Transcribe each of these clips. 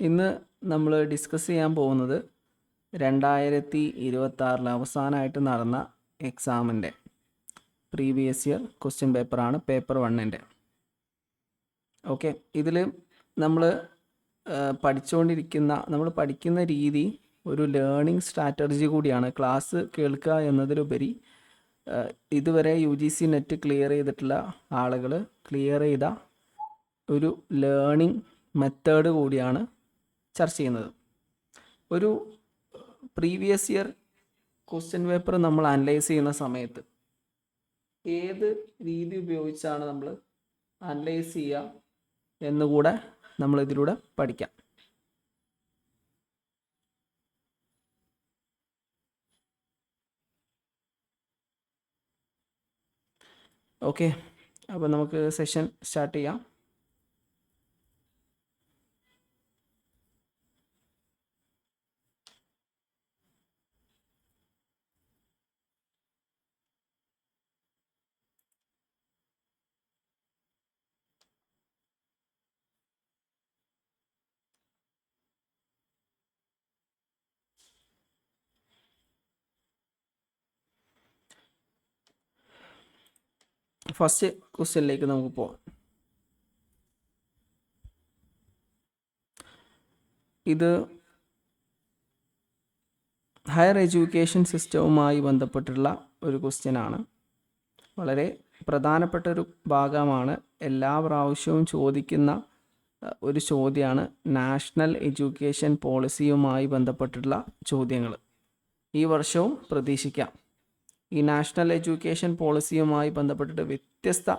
ഇന്ന് നമ്മൾ ഡിസ്കസ് ചെയ്യാൻ പോകുന്നത് 2026 അവസാനമായിട്ട് നടന്ന എക്സാമിൻ്റെ പ്രീവിയസ് ഇയർ ക്വസ്റ്റ്യൻ പേപ്പറാണ് പേപ്പർ 1-ൻ്റെ. ഓക്കെ, ഇതിൽ നമ്മൾ പഠിക്കുന്ന രീതി ഒരു ലേണിംഗ് സ്ട്രാറ്റജി കൂടിയാണ്. ക്ലാസ് കേൾക്കുക എന്നതിലുപരി ഇതുവരെ UGC നെറ്റ് ക്ലിയർ ചെയ്തിട്ടുള്ള ആളുകൾ ക്ലിയർ ചെയ്ത ഒരു ലേണിംഗ് മെത്തേഡ് കൂടിയാണ് ചർച്ച ചെയ്യുന്നത്. ഒരു പ്രീവിയസ് ഇയർ ക്വസ്റ്റ്യൻ പേപ്പർ നമ്മൾ അനലൈസ് ചെയ്യുന്ന സമയത്ത് ഏത് രീതി ഉപയോഗിച്ചാണ് നമ്മൾ അനലൈസ് ചെയ്യുക എന്നുകൂടെ നമ്മൾ ഇതിലൂടെ പഠിക്കാം. ഓക്കെ, അപ്പോൾ നമുക്ക് സെഷൻ സ്റ്റാർട്ട് ചെയ്യാം. ഫസ്റ്റ് ക്വസ്റ്റ്യനിലേക്ക് നമുക്ക് പോകാം. ഇത് ഹയർ എഡ്യൂക്കേഷൻ സിസ്റ്റവുമായി ബന്ധപ്പെട്ടുള്ള ഒരു ക്വസ്റ്റ്യനാണ്. വളരെ പ്രധാനപ്പെട്ട ഒരു ഭാഗമാണ്. എല്ലാ പ്രാവശ്യവും ചോദിക്കുന്ന ഒരു ചോദ്യമാണ് നാഷണൽ എഡ്യൂക്കേഷൻ പോളിസിയുമായി ബന്ധപ്പെട്ടുള്ള ചോദ്യങ്ങൾ. ഈ വർഷവും പ്രതീക്ഷിക്കാം. ഈ നാഷണൽ എഡ്യൂക്കേഷൻ പോളിസിയുമായി ബന്ധപ്പെട്ടിട്ട് വ്യത്യസ്ത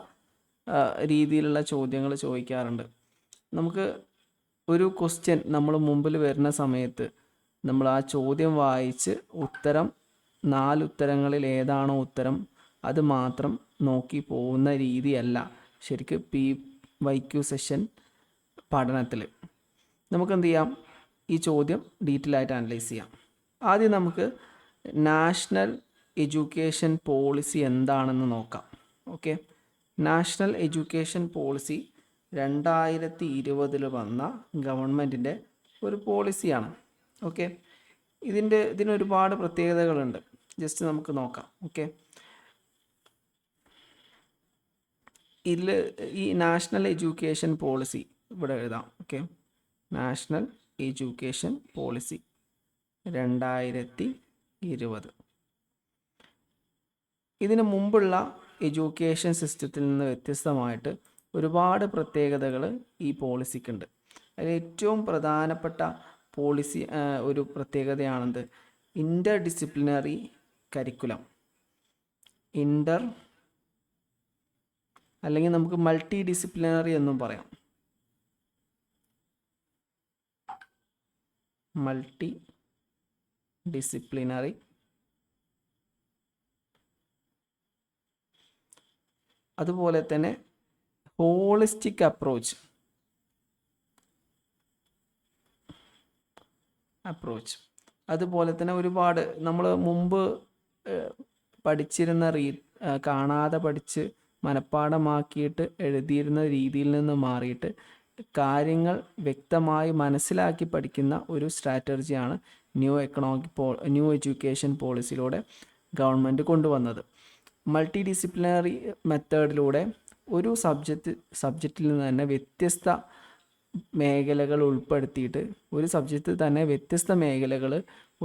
രീതിയിലുള്ള ചോദ്യങ്ങൾ ചോദിക്കാറുണ്ട്. നമുക്ക് ഒരു ക്വസ്റ്റ്യൻ നമ്മൾ മുമ്പിൽ വരുന്ന സമയത്ത് നമ്മൾ ആ ചോദ്യം വായിച്ച് 4 ഉത്തരങ്ങളിൽ ഏതാണോ ഉത്തരം അത് മാത്രം നോക്കി പോകുന്ന രീതിയല്ല ശരിക്കും PYQ സെഷൻ പഠനത്തിൽ. നമുക്കെന്ത് ചെയ്യാം, ഈ ചോദ്യം ഡീറ്റെയിൽ ആയിട്ട് അനലൈസ് ചെയ്യാം. ആദ്യം നമുക്ക് നാഷണൽ എഡ്യൂക്കേഷൻ പോളിസി എന്താണെന്ന് നോക്കാം. ഓക്കെ, നാഷണൽ എഡ്യൂക്കേഷൻ പോളിസി 2020 വന്ന ഗവൺമെൻറ്റിൻ്റെ ഒരു പോളിസിയാണ്. ഓക്കെ, ഇതിന് ഒരുപാട് പ്രത്യേകതകളുണ്ട്. ജസ്റ്റ് നമുക്ക് നോക്കാം. ഓക്കെ, ഇതിൽ ഈ നാഷണൽ എഡ്യൂക്കേഷൻ പോളിസി ഇവിടെ എഴുതാം. Okay, national education policy 2020. ഇതിനു മുമ്പുള്ള എഡ്യൂക്കേഷൻ സിസ്റ്റത്തിൽ നിന്ന് വ്യത്യസ്തമായിട്ട് ഒരുപാട് പ്രത്യേകതകൾ ഈ പോളിസിക്കുണ്ട്. അതിൽ ഏറ്റവും പ്രധാനപ്പെട്ട ഒരു പ്രത്യേകതയാണെന്ത്, ഇൻ്റർ ഡിസിപ്ലിനറി കരിക്കുലം. അല്ലെങ്കിൽ നമുക്ക് മൾട്ടി ഡിസിപ്ലിനറി എന്നും പറയാം. മൾട്ടി ഡിസിപ്ലിനറി അതുപോലെ തന്നെ ഹോളിസ്റ്റിക് അപ്രോച്ച്. അതുപോലെ തന്നെ ഒരുപാട് നമ്മൾ മുമ്പ് പഠിച്ചിരുന്ന കാണാതെ പഠിച്ച് മനഃപ്പാഠമാക്കിയിട്ട് എഴുതിയിരുന്ന രീതിയിൽ നിന്ന് മാറിയിട്ട് കാര്യങ്ങൾ വ്യക്തമായി മനസ്സിലാക്കി പഠിക്കുന്ന ഒരു സ്ട്രാറ്റജിയാണ് ന്യൂ എഡ്യൂക്കേഷൻ പോളിസിയിലൂടെ ഗവൺമെൻറ് കൊണ്ടുവന്നത്. മൾട്ടി ഡിസിപ്ലിനറി മെത്തേഡിലൂടെ ഒരു സബ്ജക്റ്റിൽ നിന്ന് തന്നെ വ്യത്യസ്ത മേഖലകൾ ഉൾപ്പെടുത്തിയിട്ട്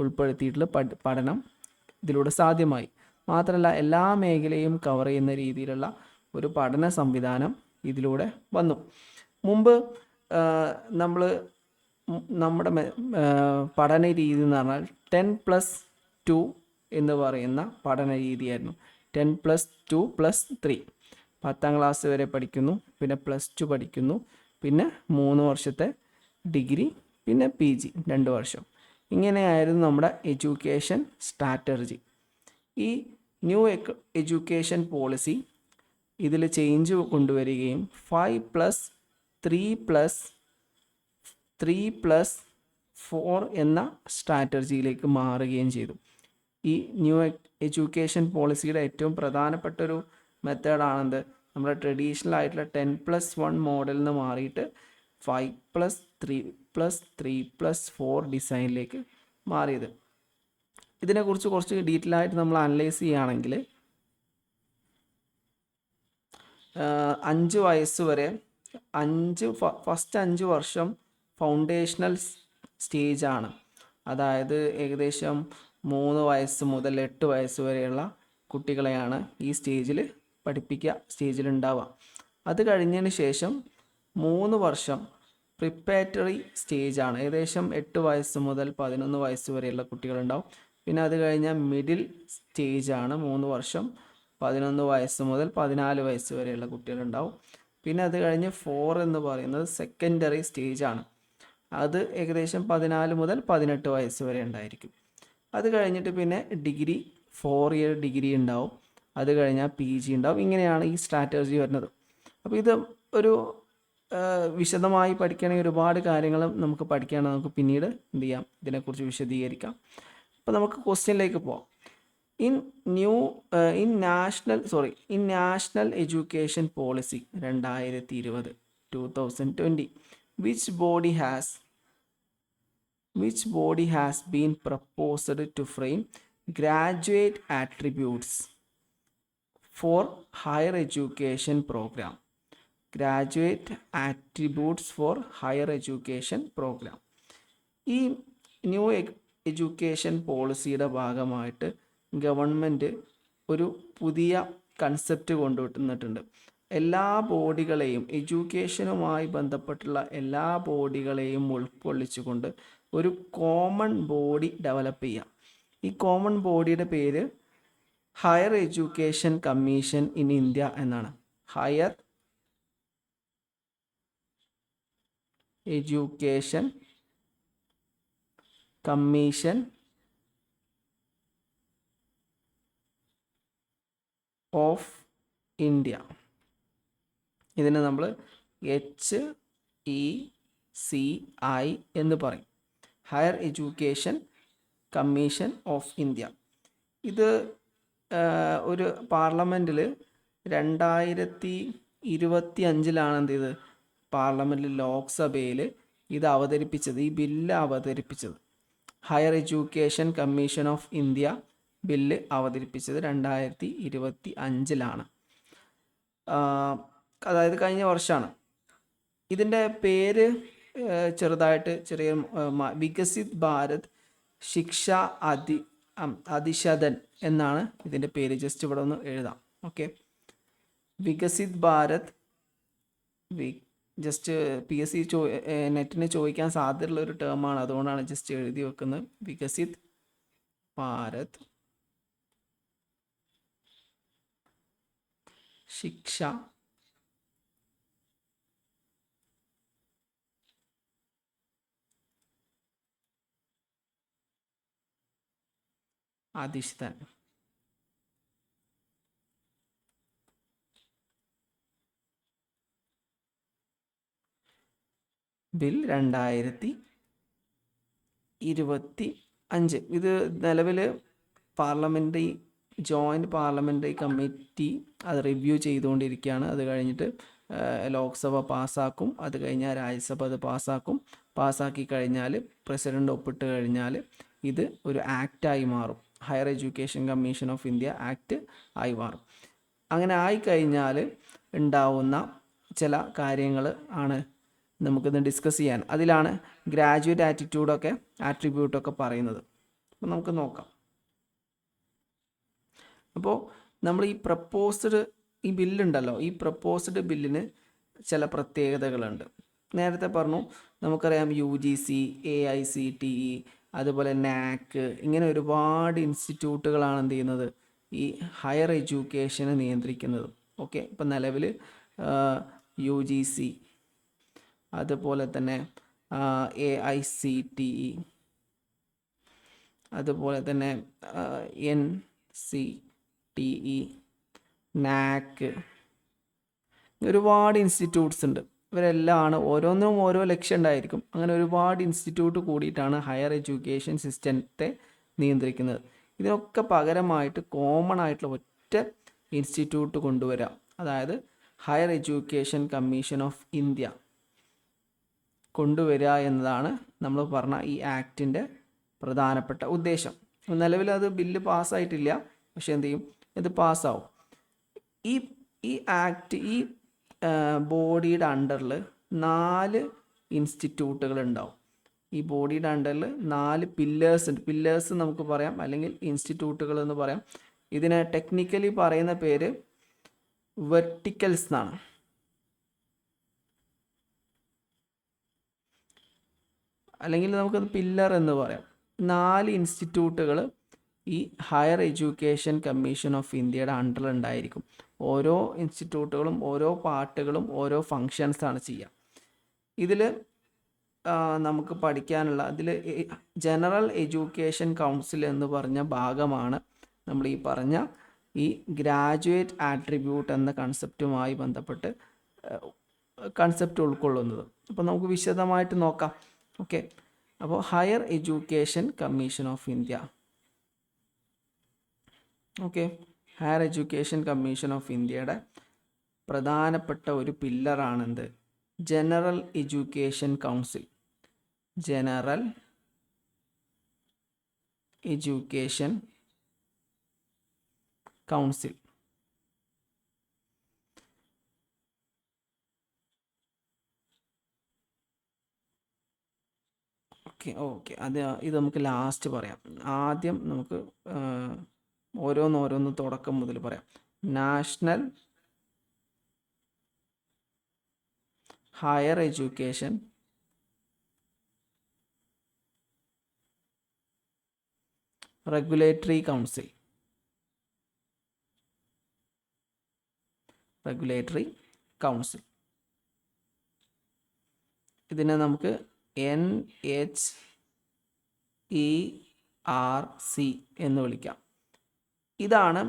ഉൾപ്പെടുത്തിയിട്ടുള്ള പഠനം ഇതിലൂടെ സാധ്യമായി. മാത്രമല്ല എല്ലാ മേഖലയും കവർ ചെയ്യുന്ന രീതിയിലുള്ള ഒരു പഠന സംവിധാനം ഇതിലൂടെ വന്നു. മുമ്പ് നമ്മുടെ പഠന രീതി എന്ന് പറഞ്ഞാൽ 10+2 എന്ന് പറയുന്ന പഠന രീതിയായിരുന്നു. 10+2+3. 10ാം ക്ലാസ് വരെ പഠിക്കുന്നു, പിന്നെ +2 പഠിക്കുന്നു, പിന്നെ 3 വർഷത്തെ ഡിഗ്രി, പിന്നെ PG 2 വർഷം. ഇങ്ങനെയായിരുന്നു നമ്മുടെ എഡ്യൂക്കേഷൻ സ്ട്രാറ്റജി. ഈ ന്യൂ എഡ്യൂക്കേഷൻ പോളിസി ഇതിൽ ചേഞ്ച് കൊണ്ടുവരികയും 5+3+4 എന്ന സ്ട്രാറ്റജിയിലേക്ക് മാറുകയും ചെയ്തു. ഈ ന്യൂ എഡ്യൂക്കേഷൻ പോളിസിയുടെ ഏറ്റവും പ്രധാനപ്പെട്ടൊരു മെത്തേഡാണെന്ത്, നമ്മുടെ ട്രഡീഷണൽ ആയിട്ടുള്ള 10+1 മോഡലിൽ നിന്ന് മാറിയിട്ട് 5+3 3+3+4 ഡിസൈനിലേക്ക് മാറിയത്. ഇതിനെക്കുറിച്ച് കുറച്ച് ഡീറ്റെയിൽ ആയിട്ട് നമ്മൾ അനലൈസ് ചെയ്യുകയാണെങ്കിൽ 5 വയസ്സ് വരെ ഫസ്റ്റ് 5 വർഷം ഫൗണ്ടേഷണൽ സ്റ്റേജാണ്. അതായത് ഏകദേശം 3 വയസ്സ് മുതൽ 8 വയസ്സ് വരെയുള്ള കുട്ടികളെയാണ് ഈ സ്റ്റേജിലുണ്ടാവുക. അത് കഴിഞ്ഞതിന് ശേഷം 3 വർഷം പ്രിപ്പറേറ്ററി സ്റ്റേജാണ്. ഏകദേശം 8 വയസ്സ് മുതൽ 11 വയസ്സ് വരെയുള്ള കുട്ടികളുണ്ടാവും. പിന്നെ അത് കഴിഞ്ഞാൽ മിഡിൽ സ്റ്റേജാണ്. 3 വർഷം 11 വയസ്സ് മുതൽ 14 വയസ്സ് വരെയുള്ള കുട്ടികളുണ്ടാവും. പിന്നെ അത് കഴിഞ്ഞ് 4 എന്ന് പറയുന്നത് സെക്കൻഡറി സ്റ്റേജാണ്. അത് ഏകദേശം 14 മുതൽ 18 വയസ്സ് വരെ ഉണ്ടായിരിക്കും. അത് കഴിഞ്ഞിട്ട് പിന്നെ ഡിഗ്രി 4 ഇയർ ഡിഗ്രി ഉണ്ടാവും. അത് കഴിഞ്ഞാൽ PG ഉണ്ടാവും. ഇങ്ങനെയാണ് ഈ സ്ട്രാറ്റജി വരുന്നത്. അപ്പോൾ ഇത് ഒരു വിശദമായി പഠിക്കുകയാണെങ്കിൽ ഒരുപാട് കാര്യങ്ങൾ നമുക്ക് പഠിക്കുകയാണെങ്കിൽ നമുക്ക് പിന്നീട് എന്ത് ചെയ്യാം, ഇതിനെക്കുറിച്ച് വിശദീകരിക്കാം. അപ്പോൾ നമുക്ക് ക്വസ്റ്റ്യനിലേക്ക് പോവാം. In national education policy 2020 which body has been proposed to frame graduate attributes for higher education program. ഈ ന്യൂ എഡ്യൂക്കേഷൻ പോളിസിയുടെ ഭാഗമായിട്ട് ഗവൺമെൻറ് ഒരു പുതിയ കൺസെപ്റ്റ് കൊണ്ടുവന്നിട്ടുണ്ട്. എല്ലാ ബോഡികളെയും, എഡ്യൂക്കേഷനുമായി ബന്ധപ്പെട്ടുള്ള എല്ലാ ബോഡികളെയും ഉൾക്കൊള്ളിച്ചുകൊണ്ട് ഒരു കോമൺ ബോഡി ഡെവലപ്പ് ചെയ്യാം. ഈ കോമൺ ബോഡിയുടെ പേര് higher education commission in India എന്നാണ്. Higher education commission of India. ഇതിനെ നമ്മൾ HECI എന്ന് പറയും. Higher education commission of India. ഇത് ഒരു പാർലമെൻറ്റിൽ 2025 എന്ത് ചെയ്ത് പാർലമെൻറ്റിൽ ലോക്സഭയിൽ ഇത് അവതരിപ്പിച്ചത്, ഈ ബില്ല് അവതരിപ്പിച്ചത്. Higher education commission of India bill അവതരിപ്പിച്ചത് 2025. അതായത് കഴിഞ്ഞ വർഷമാണ്. ഇതിൻ്റെ പേര് ചെറിയ വികസിത് ഭാരത് ശിക്ഷ അതിശദൻ എന്നാണ് ഇതിൻ്റെ പേര്. ജസ്റ്റ് ഇവിടെ ഒന്ന് എഴുതാം. Okay, Viksit Bharat. Just PSC നെറ്റിന് ചോദിക്കാൻ സാധ്യതയുള്ള ഒരു ടേമാണ്, അതുകൊണ്ടാണ് ജസ്റ്റ് എഴുതി വെക്കുന്നത്. വികസിത് ഭാരത് ശിക്ഷ അതിശദൻ. ബിൽ 2025. ഇത് നിലവിൽ ജോയിൻറ്റ് പാർലമെൻ്ററി കമ്മിറ്റി അത് റിവ്യൂ ചെയ്തുകൊണ്ടിരിക്കുകയാണ്. അത് കഴിഞ്ഞിട്ട് ലോക്സഭ പാസ്സാക്കും. അത് കഴിഞ്ഞാൽ രാജ്യസഭ അത് പാസ്സാക്കി കഴിഞ്ഞാൽ പ്രസിഡൻ്റ് ഒപ്പിട്ട് കഴിഞ്ഞാൽ ഇത് ഒരു ആക്റ്റായി മാറും. Higher education commission of India act ആയി മാറും. അങ്ങനെ ആയിക്കഴിഞ്ഞാൽ ഉണ്ടാവുന്ന ചില കാര്യങ്ങൾ ആണ് നമുക്കിന്ന് ഡിസ്കസ് ചെയ്യാൻ. അതിലാണ് ഗ്രാജുവേറ്റ് ആട്രിബ്യൂട്ടൊക്കെ പറയുന്നത്. അപ്പോൾ നമുക്ക് നോക്കാം. അപ്പോൾ നമ്മൾ ഈ ബില്ലുണ്ടല്ലോ, ഈ പ്രപ്പോസ്ഡ് ബില്ലിന് ചില പ്രത്യേകതകളുണ്ട്. നേരത്തെ പറഞ്ഞു, നമുക്കറിയാം UGC, AICTE, അതുപോലെ NAC, ഇങ്ങനെ ഒരുപാട് ഇൻസ്റ്റിറ്റ്യൂട്ടുകളാണ് എന്ത് ചെയ്യുന്നത്, ഈ ഹയർ എഡ്യൂക്കേഷനെ നിയന്ത്രിക്കുന്നത്. ഓക്കെ, ഇപ്പം നിലവിൽ UGC, അതുപോലെ തന്നെ AICTE, അതുപോലെ തന്നെ NCTE, NAC, ഒരുപാട് ഇൻസ്റ്റിറ്റ്യൂട്ട്സ് ഉണ്ട്. ഇവരെല്ലാം ഓരോന്നും ഓരോ ലക്ഷ്യം ഉണ്ടായിരിക്കും. അങ്ങനെ ഒരുപാട് ഇൻസ്റ്റിറ്റ്യൂട്ട് കൂടിയിട്ടാണ് ഹയർ എഡ്യൂക്കേഷൻ സിസ്റ്റത്തെ നിയന്ത്രിക്കുന്നത്. ഇതിനൊക്കെ പകരമായിട്ട് കോമൺ ആയിട്ടുള്ള ഒറ്റ ഇൻസ്റ്റിറ്റ്യൂട്ട് കൊണ്ടുവരാം. അതായത് higher education commission of India കൊണ്ടുവരിക എന്നതാണ് നമ്മൾ പറഞ്ഞ ഈ ആക്ടിൻ്റെ പ്രധാനപ്പെട്ട ഉദ്ദേശം. നിലവിൽ അത് ബില്ല് പാസ്സായിട്ടില്ല, പക്ഷെ എന്ത് ചെയ്യും, ഇത് പാസ്സാവും. ഈ ഈ ആക്ട്, ഈ ബോഡിയുടെ അണ്ടറിൽ 4 ഇൻസ്റ്റിറ്റ്യൂട്ടുകൾ ഉണ്ടാവും. ഈ ബോഡിയുടെ അണ്ടറിൽ 4 പില്ലേഴ്സ് ഉണ്ട്. പില്ലേഴ്സ് നമുക്ക് പറയാം, അല്ലെങ്കിൽ ഇൻസ്റ്റിറ്റ്യൂട്ടുകൾ എന്ന് പറയാം. ഇതിനെ ടെക്നിക്കലി പറയുന്ന പേര് വെർട്ടിക്കൽസ് എന്നാണ്. അല്ലെങ്കിൽ നമുക്കത് പില്ലർ എന്ന് പറയാം. 4 ഇൻസ്റ്റിറ്റ്യൂട്ടുകൾ ഈ ഹയർ എഡ്യൂക്കേഷൻ കമ്മീഷൻ ഓഫ് ഇന്ത്യയുടെ അണ്ടറിൽ ഉണ്ടായിരിക്കും. ഓരോ ഇൻസ്റ്റിറ്റ്യൂട്ടുകളും ഓരോ പാർട്ടുകളും ഓരോ ഫങ്ഷൻസാണ് ചെയ്യുക. ഇതിൽ നമുക്ക് പഠിക്കാനുള്ള, അതിൽ ജനറൽ എഡ്യൂക്കേഷൻ കൗൺസിൽ എന്ന് പറഞ്ഞ ഭാഗമാണ് നമ്മൾ ഈ പറഞ്ഞ ഈ ഗ്രാജുവേറ്റ് ആട്രിബ്യൂട്ട് എന്ന കൺസെപ്റ്റുമായി ബന്ധപ്പെട്ട് കൺസെപ്റ്റ് ഉൾക്കൊള്ളുന്നത്. അപ്പോൾ നമുക്ക് വിശദമായിട്ട് നോക്കാം. ഓക്കെ, അപ്പോൾ higher education commission of India. Okay, higher education commission of ഇന്ത്യയുടെ പ്രധാനപ്പെട്ട ഒരു പില്ലറാണെന്ത്? General education council. General education council. Okay ഇത് നമുക്ക് ലാസ്റ്റ് പറയാം. ആദ്യം നമുക്ക് ഓരോന്നോരോന്ന് തുടക്കം മുതൽ പറയാം. National higher education regulatory council. Regulatory council, ഇതിനെ നമുക്ക് NHERC എന്ന് വിളിക്കാം. ഇതാണ്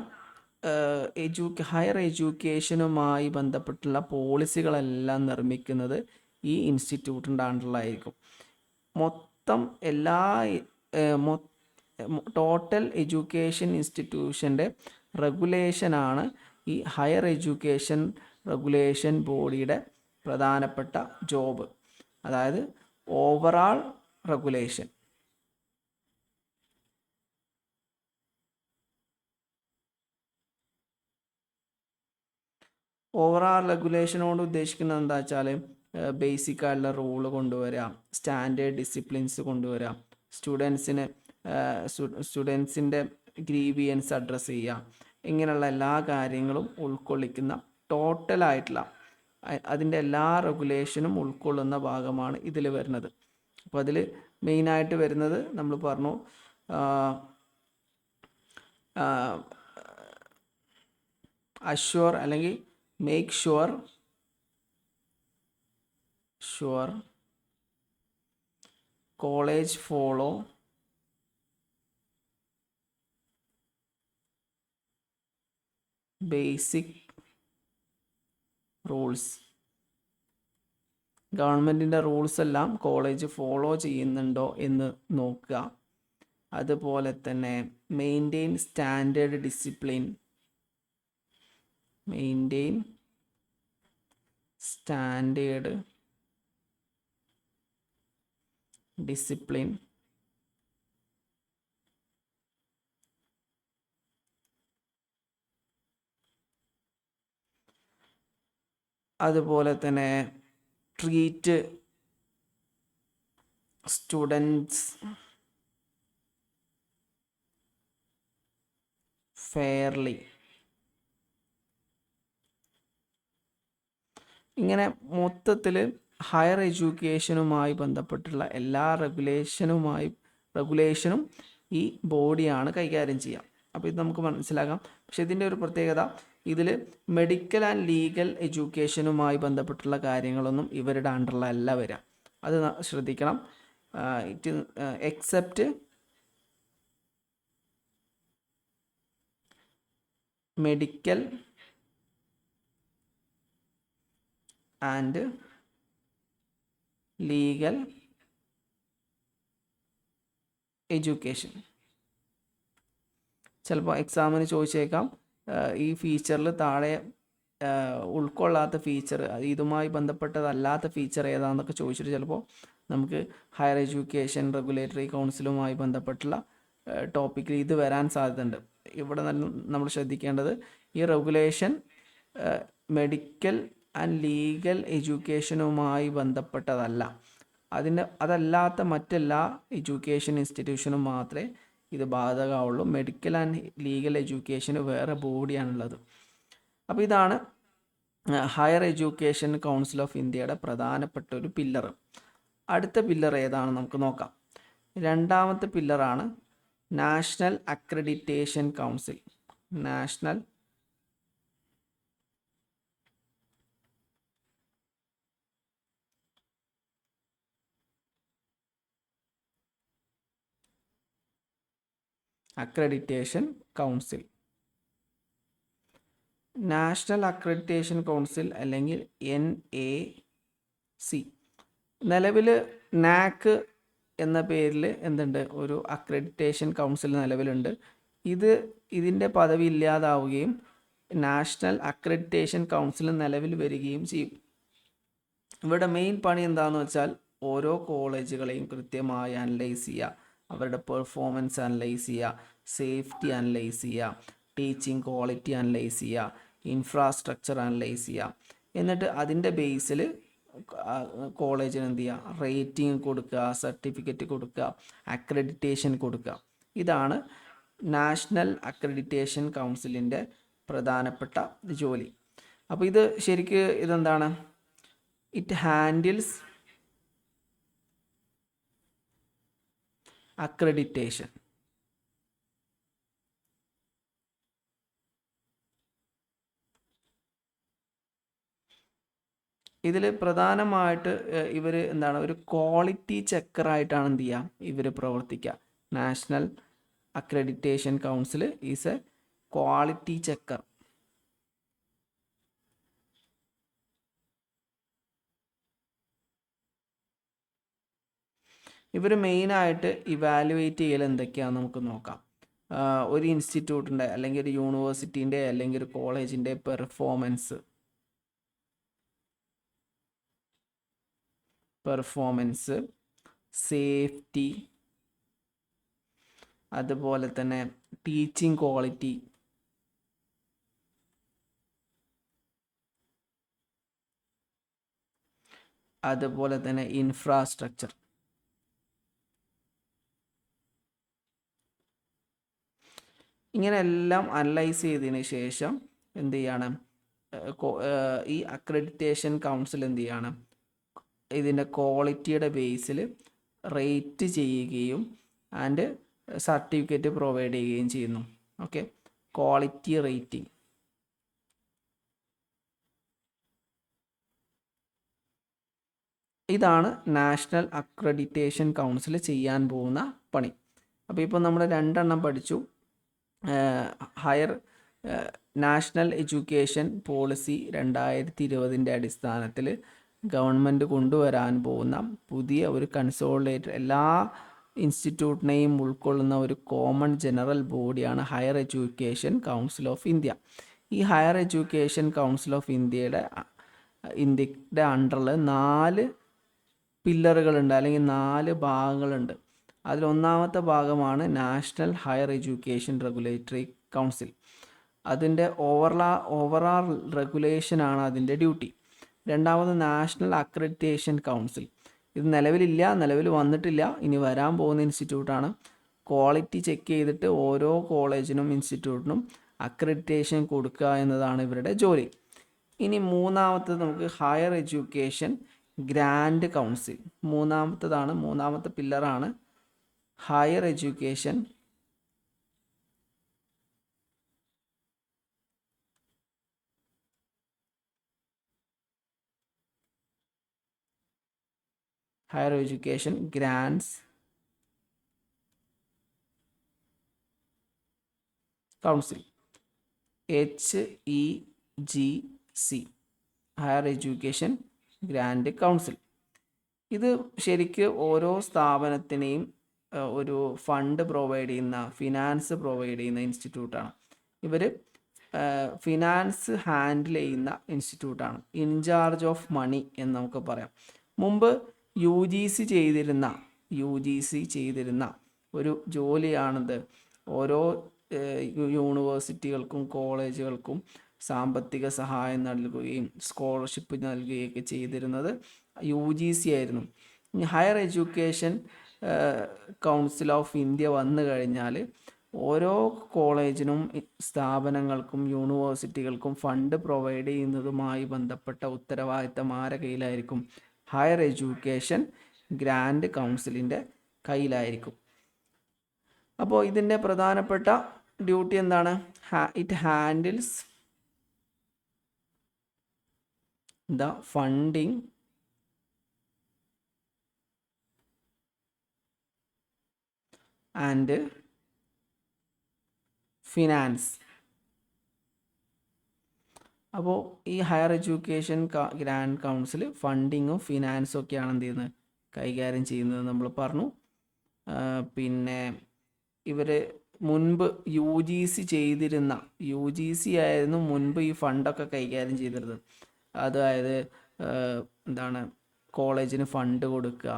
ഹയർ എഡ്യൂക്കേഷനുമായി ബന്ധപ്പെട്ടുള്ള പോളിസികളെല്ലാം നിർമ്മിക്കുന്നത് ഈ ഇൻസ്റ്റിറ്റ്യൂട്ടിൻ്റെ അണ്ടറിലായിരിക്കും. മൊത്തം എല്ലാ ടോട്ടൽ എഡ്യൂക്കേഷൻ ഇൻസ്റ്റിറ്റ്യൂഷൻ്റെ റെഗുലേഷനാണ് ഈ ഹയർ എഡ്യൂക്കേഷൻ റെഗുലേഷൻ ബോഡിയുടെ പ്രധാനപ്പെട്ട ജോബ്. അതായത് ഓവറാൾ റെഗുലേഷൻ. ഓവറാൾ റെഗുലേഷനോട് ഉദ്ദേശിക്കുന്നത് എന്താ വെച്ചാൽ ബേസിക് ആയിട്ടുള്ള റൂള് കൊണ്ടുവരാം, സ്റ്റാൻഡേർഡ് ഡിസിപ്ലിൻസ് കൊണ്ടുവരാം, സ്റ്റുഡൻസിൻ്റെ ഗ്രീവിയൻസ് അഡ്രസ്സ് ചെയ്യുക, ഇങ്ങനെയുള്ള എല്ലാ കാര്യങ്ങളും ഉൾക്കൊള്ളിക്കുന്ന ടോട്ടലായിട്ടുള്ള അതിൻ്റെ എല്ലാ റെഗുലേഷനും ഉൾക്കൊള്ളുന്ന ഭാഗമാണ് ഇതിൽ വരുന്നത്. അപ്പോൾ അതിൽ മെയിനായിട്ട് വരുന്നത് നമ്മൾ പറഞ്ഞു, അഷ്വർ അല്ലെങ്കിൽ make sure college follow basic rules. ഗവൺമെൻറ്റിൻ്റെ റൂൾസ് എല്ലാം കോളേജ് ഫോളോ ചെയ്യുന്നുണ്ടോ എന്ന് നോക്കുക. അതുപോലെ തന്നെ maintain standard discipline. Maintain standard discipline. അതുപോലെ തന്നെ ട്രീറ്റ് സ്റ്റുഡൻസ് ഫെയർലി. ഇങ്ങനെ മൊത്തത്തിൽ ഹയർ എഡ്യൂക്കേഷനുമായി ബന്ധപ്പെട്ടുള്ള എല്ലാ റെഗുലേഷനും ഈ ബോഡിയാണ് കൈകാര്യം ചെയ്യുക. അപ്പോൾ ഇത് നമുക്ക് മനസ്സിലാക്കാം. പക്ഷേ ഇതിൻ്റെ ഒരു പ്രത്യേകത, ഇതിൽ മെഡിക്കൽ ആൻഡ് ലീഗൽ എഡ്യൂക്കേഷനുമായി ബന്ധപ്പെട്ടുള്ള കാര്യങ്ങളൊന്നും ഇവരുടെ അണ്ടറിലല്ല വരിക. അത് ശ്രദ്ധിക്കണം. Except medical and legal education. ചിലപ്പോൾ എക്സാമിന് ചോദിച്ചേക്കാം. ഈ ഫീച്ചറിൽ താഴെ ഉൾക്കൊള്ളാത്ത ഫീച്ചർ, ഇതുമായി ബന്ധപ്പെട്ടതല്ലാത്ത ഫീച്ചർ ഏതാണെന്നൊക്കെ ചോദിച്ചിട്ട് ചിലപ്പോൾ നമുക്ക് ഹയർ എഡ്യൂക്കേഷൻ റെഗുലേറ്ററി കൗൺസിലുമായി ബന്ധപ്പെട്ടുള്ള ടോപ്പിക്കിൽ ഇത് വരാൻ സാധ്യതയുണ്ട്. ഇവിടെ നമ്മൾ ശ്രദ്ധിക്കേണ്ടത് ഈ റെഗുലേഷൻ മെഡിക്കൽ ആൻഡ് ലീഗൽ എഡ്യൂക്കേഷനുമായി ബന്ധപ്പെട്ടതല്ല. അതല്ലാത്ത മറ്റെല്ലാ എഡ്യൂക്കേഷൻ ഇൻസ്റ്റിറ്റ്യൂഷനും മാത്രമേ ഇത് ബാധകമാവുള്ളൂ. മെഡിക്കൽ ആൻഡ് ലീഗൽ എഡ്യൂക്കേഷന് വേറെ ബോഡിയാണുള്ളത്. അപ്പോൾ ഇതാണ് ഹയർ എഡ്യൂക്കേഷൻ കൗൺസിൽ ഓഫ് ഇന്ത്യയുടെ പ്രധാനപ്പെട്ട ഒരു പില്ലർ. അടുത്ത പില്ലർ ഏതാണ് നമുക്ക് നോക്കാം. രണ്ടാമത്തെ പില്ലറാണ് national accreditation council. National accreditation council. National accreditation council അല്ലെങ്കിൽ NAC. നിലവിൽ നാക്ക് എന്ന പേരിൽ എന്തുണ്ട്, ഒരു അക്രഡിറ്റേഷൻ കൗൺസിൽ നിലവിലുണ്ട്. ഇതിൻ്റെ പദവി ഇല്ലാതാവുകയും നാഷണൽ അക്രഡിറ്റേഷൻ കൗൺസിൽ നിലവിൽ വരികയും ചെയ്യും. ഇവിടെ മെയിൻ പണി എന്താണെന്ന് വെച്ചാൽ ഓരോ കോളേജുകളെയും കൃത്യമായി അനലൈസ് ചെയ്യുക, അവരുടെ പെർഫോമൻസ് അനലൈസ് ചെയ്യുക, സേഫ്റ്റി അനലൈസ് ചെയ്യുക, ടീച്ചിങ് ക്വാളിറ്റി അനലൈസ് ചെയ്യുക, ഇൻഫ്രാസ്ട്രക്ചർ അനലൈസ് ചെയ്യുക. എന്നിട്ട് അതിൻ്റെ ബേസിൽ കോളേജിന് എന്ത് ചെയ്യുക, റേറ്റിംഗ് കൊടുക്കുക, സർട്ടിഫിക്കറ്റ് കൊടുക്കുക, അക്രഡിറ്റേഷൻ കൊടുക്കുക. ഇതാണ് നാഷണൽ അക്രഡിറ്റേഷൻ കൗൺസിലിൻ്റെ പ്രധാനപ്പെട്ട ജോലി. അപ്പോൾ ഇത് ശരിക്ക് ഇതെന്താണ്, ഇറ്റ് ഹാൻഡിൽസ് അക്രഡിറ്റേഷൻ. ഇതിൽ പ്രധാനമായിട്ട് ഇവർ എന്താണ്, ഒരു ക്വാളിറ്റി ചെക്കറായിട്ടാണ് എന്ത് ചെയ്യുക, ഇവർ പ്രവർത്തിക്കുക. National accreditation council is A quality checker. ഇവർ മെയിനായിട്ട് ഇവാലുവേറ്റ് ചെയ്യൽ എന്തൊക്കെയാണെന്ന് നമുക്ക് നോക്കാം. ഒരു ഇൻസ്റ്റിറ്റ്യൂട്ടിൻ്റെ അല്ലെങ്കിൽ ഒരു യൂണിവേഴ്സിറ്റീൻ്റെ അല്ലെങ്കിൽ ഒരു കോളേജിൻ്റെ പെർഫോമൻസ്, സേഫ്റ്റി, അതുപോലെ തന്നെ ടീച്ചിങ് ക്വാളിറ്റി, അതുപോലെ തന്നെ ഇൻഫ്രാസ്ട്രക്ചർ. ഇങ്ങനെയെല്ലാം അനലൈസ് ചെയ്തതിന് ശേഷം എന്ത് ചെയ്യാണ്, ഈ അക്രഡിറ്റേഷൻ കൗൺസിൽ എന്ത് ചെയ്യാണ്, ഇതിൻ്റെ ക്വാളിറ്റിയുടെ ബേസിൽ റേറ്റ് ചെയ്യുകയും ആൻഡ് സർട്ടിഫിക്കറ്റ് പ്രൊവൈഡ് ചെയ്യുകയും ചെയ്യുന്നു. Okay, quality rating. ഇതാണ് നാഷണൽ അക്രഡിറ്റേഷൻ കൗൺസിൽ ചെയ്യാൻ പോകുന്ന പണി. അപ്പോൾ ഇപ്പോൾ നമ്മൾ 2 എണ്ണം പഠിച്ചു. ഹയർ നാഷണൽ എഡ്യൂക്കേഷൻ പോളിസി 2020 അടിസ്ഥാനത്തിൽ ഗവൺമെൻറ് കൊണ്ടുവരാൻ പോകുന്ന പുതിയ ഒരു കൺസോളിഡേറ്റഡ് എല്ലാ ഇൻസ്റ്റിറ്റ്യൂട്ടിനെയും ഉൾക്കൊള്ളുന്ന ഒരു കോമൺ ജനറൽ ബോഡിയാണ് higher education council of India. ഈ ഹയർ എഡ്യൂക്കേഷൻ കൗൺസിൽ ഓഫ് ഇന്ത്യയുടെ അണ്ടറിൽ 4 പില്ലറുകളുണ്ട് അല്ലെങ്കിൽ 4 ഭാഗങ്ങളുണ്ട്. അതിലൊന്നാമത്തെ ഭാഗമാണ് national higher education regulatory council. അതിൻ്റെ ഓവറാൾ റെഗുലേഷനാണ് അതിൻ്റെ ഡ്യൂട്ടി. രണ്ടാമത് നാഷണൽ അക്രഡിറ്റേഷൻ കൗൺസിൽ. ഇത് നിലവിൽ വന്നിട്ടില്ല, ഇനി വരാൻ പോകുന്ന ഇൻസ്റ്റിറ്റ്യൂട്ടാണ്. ക്വാളിറ്റി ചെക്ക് ചെയ്തിട്ട് ഓരോ കോളേജിനും ഇൻസ്റ്റിറ്റ്യൂട്ടിനും അക്രഡിറ്റേഷൻ കൊടുക്കുക എന്നതാണ് ഇവരുടെ ജോലി. ഇനി മൂന്നാമത്തത് നമുക്ക് ഹയർ എഡ്യൂക്കേഷൻ ഗ്രാൻഡ് കൗൺസിൽ. മൂന്നാമത്തെ പില്ലറാണ് higher education grants council, HEGC, higher education grant council. ഇത് ശരിക്ക് ഓരോ സ്ഥാപനത്തിനെയും ഒരു ഫണ്ട് പ്രൊവൈഡ് ചെയ്യുന്ന, ഫിനാൻസ് പ്രൊവൈഡ് ചെയ്യുന്ന ഇൻസ്റ്റിറ്റ്യൂട്ടാണ്. ഇവർ ഫിനാൻസ് ഹാൻഡിൽ ചെയ്യുന്ന ഇൻസ്റ്റിറ്റ്യൂട്ടാണ്. ഇൻചാർജ് ഓഫ് മണി എന്ന് നമുക്ക് പറയാം. മുമ്പ് യു ജി സി ചെയ്തിരുന്ന ഒരു ജോലിയാണിത്. ഓരോ യൂണിവേഴ്സിറ്റികൾക്കും കോളേജുകൾക്കും സാമ്പത്തിക സഹായം നൽകുകയും സ്കോളർഷിപ്പ് നൽകുകയൊക്കെ ചെയ്തിരുന്നത് UGC ആയിരുന്നു. Higher education council of India വന്നു കഴിഞ്ഞാൽ ഓരോ കോളേജിനും സ്ഥാപനങ്ങൾക്കും യൂണിവേഴ്സിറ്റികൾക്കും ഫണ്ട് പ്രൊവൈഡ് ചെയ്യുന്നതുമായി ബന്ധപ്പെട്ട ഉത്തരവാദിത്തം ആരുടെ കയ്യിലായിരിക്കും? ഹയർ എഡ്യൂക്കേഷൻ ഗ്രാൻഡ് കൗൺസിലിൻ്റെ കയ്യിലായിരിക്കും. അപ്പോൾ ഇതിൻ്റെ പ്രധാനപ്പെട്ട ഡ്യൂട്ടി എന്താണ്? It handles the funding and finance. അപ്പോൾ ഈ ഹയർ എഡ്യൂക്കേഷൻ ഗ്രാൻഡ് കൗൺസിൽ ഫണ്ടിങ്ങും ഫിനാൻസും ഒക്കെയാണ് എന്ത് ചെയ്യുന്നത്? കൈകാര്യം ചെയ്യുന്നത് നമ്മൾ പറഞ്ഞു. പിന്നെ ഇവർ മുൻപ് UGC ആയിരുന്നു മുൻപ് ഈ ഫണ്ടൊക്കെ കൈകാര്യം ചെയ്തിരുന്നത്. അതായത് എന്താണ്, കോളേജിന് ഫണ്ട് കൊടുക്കുക,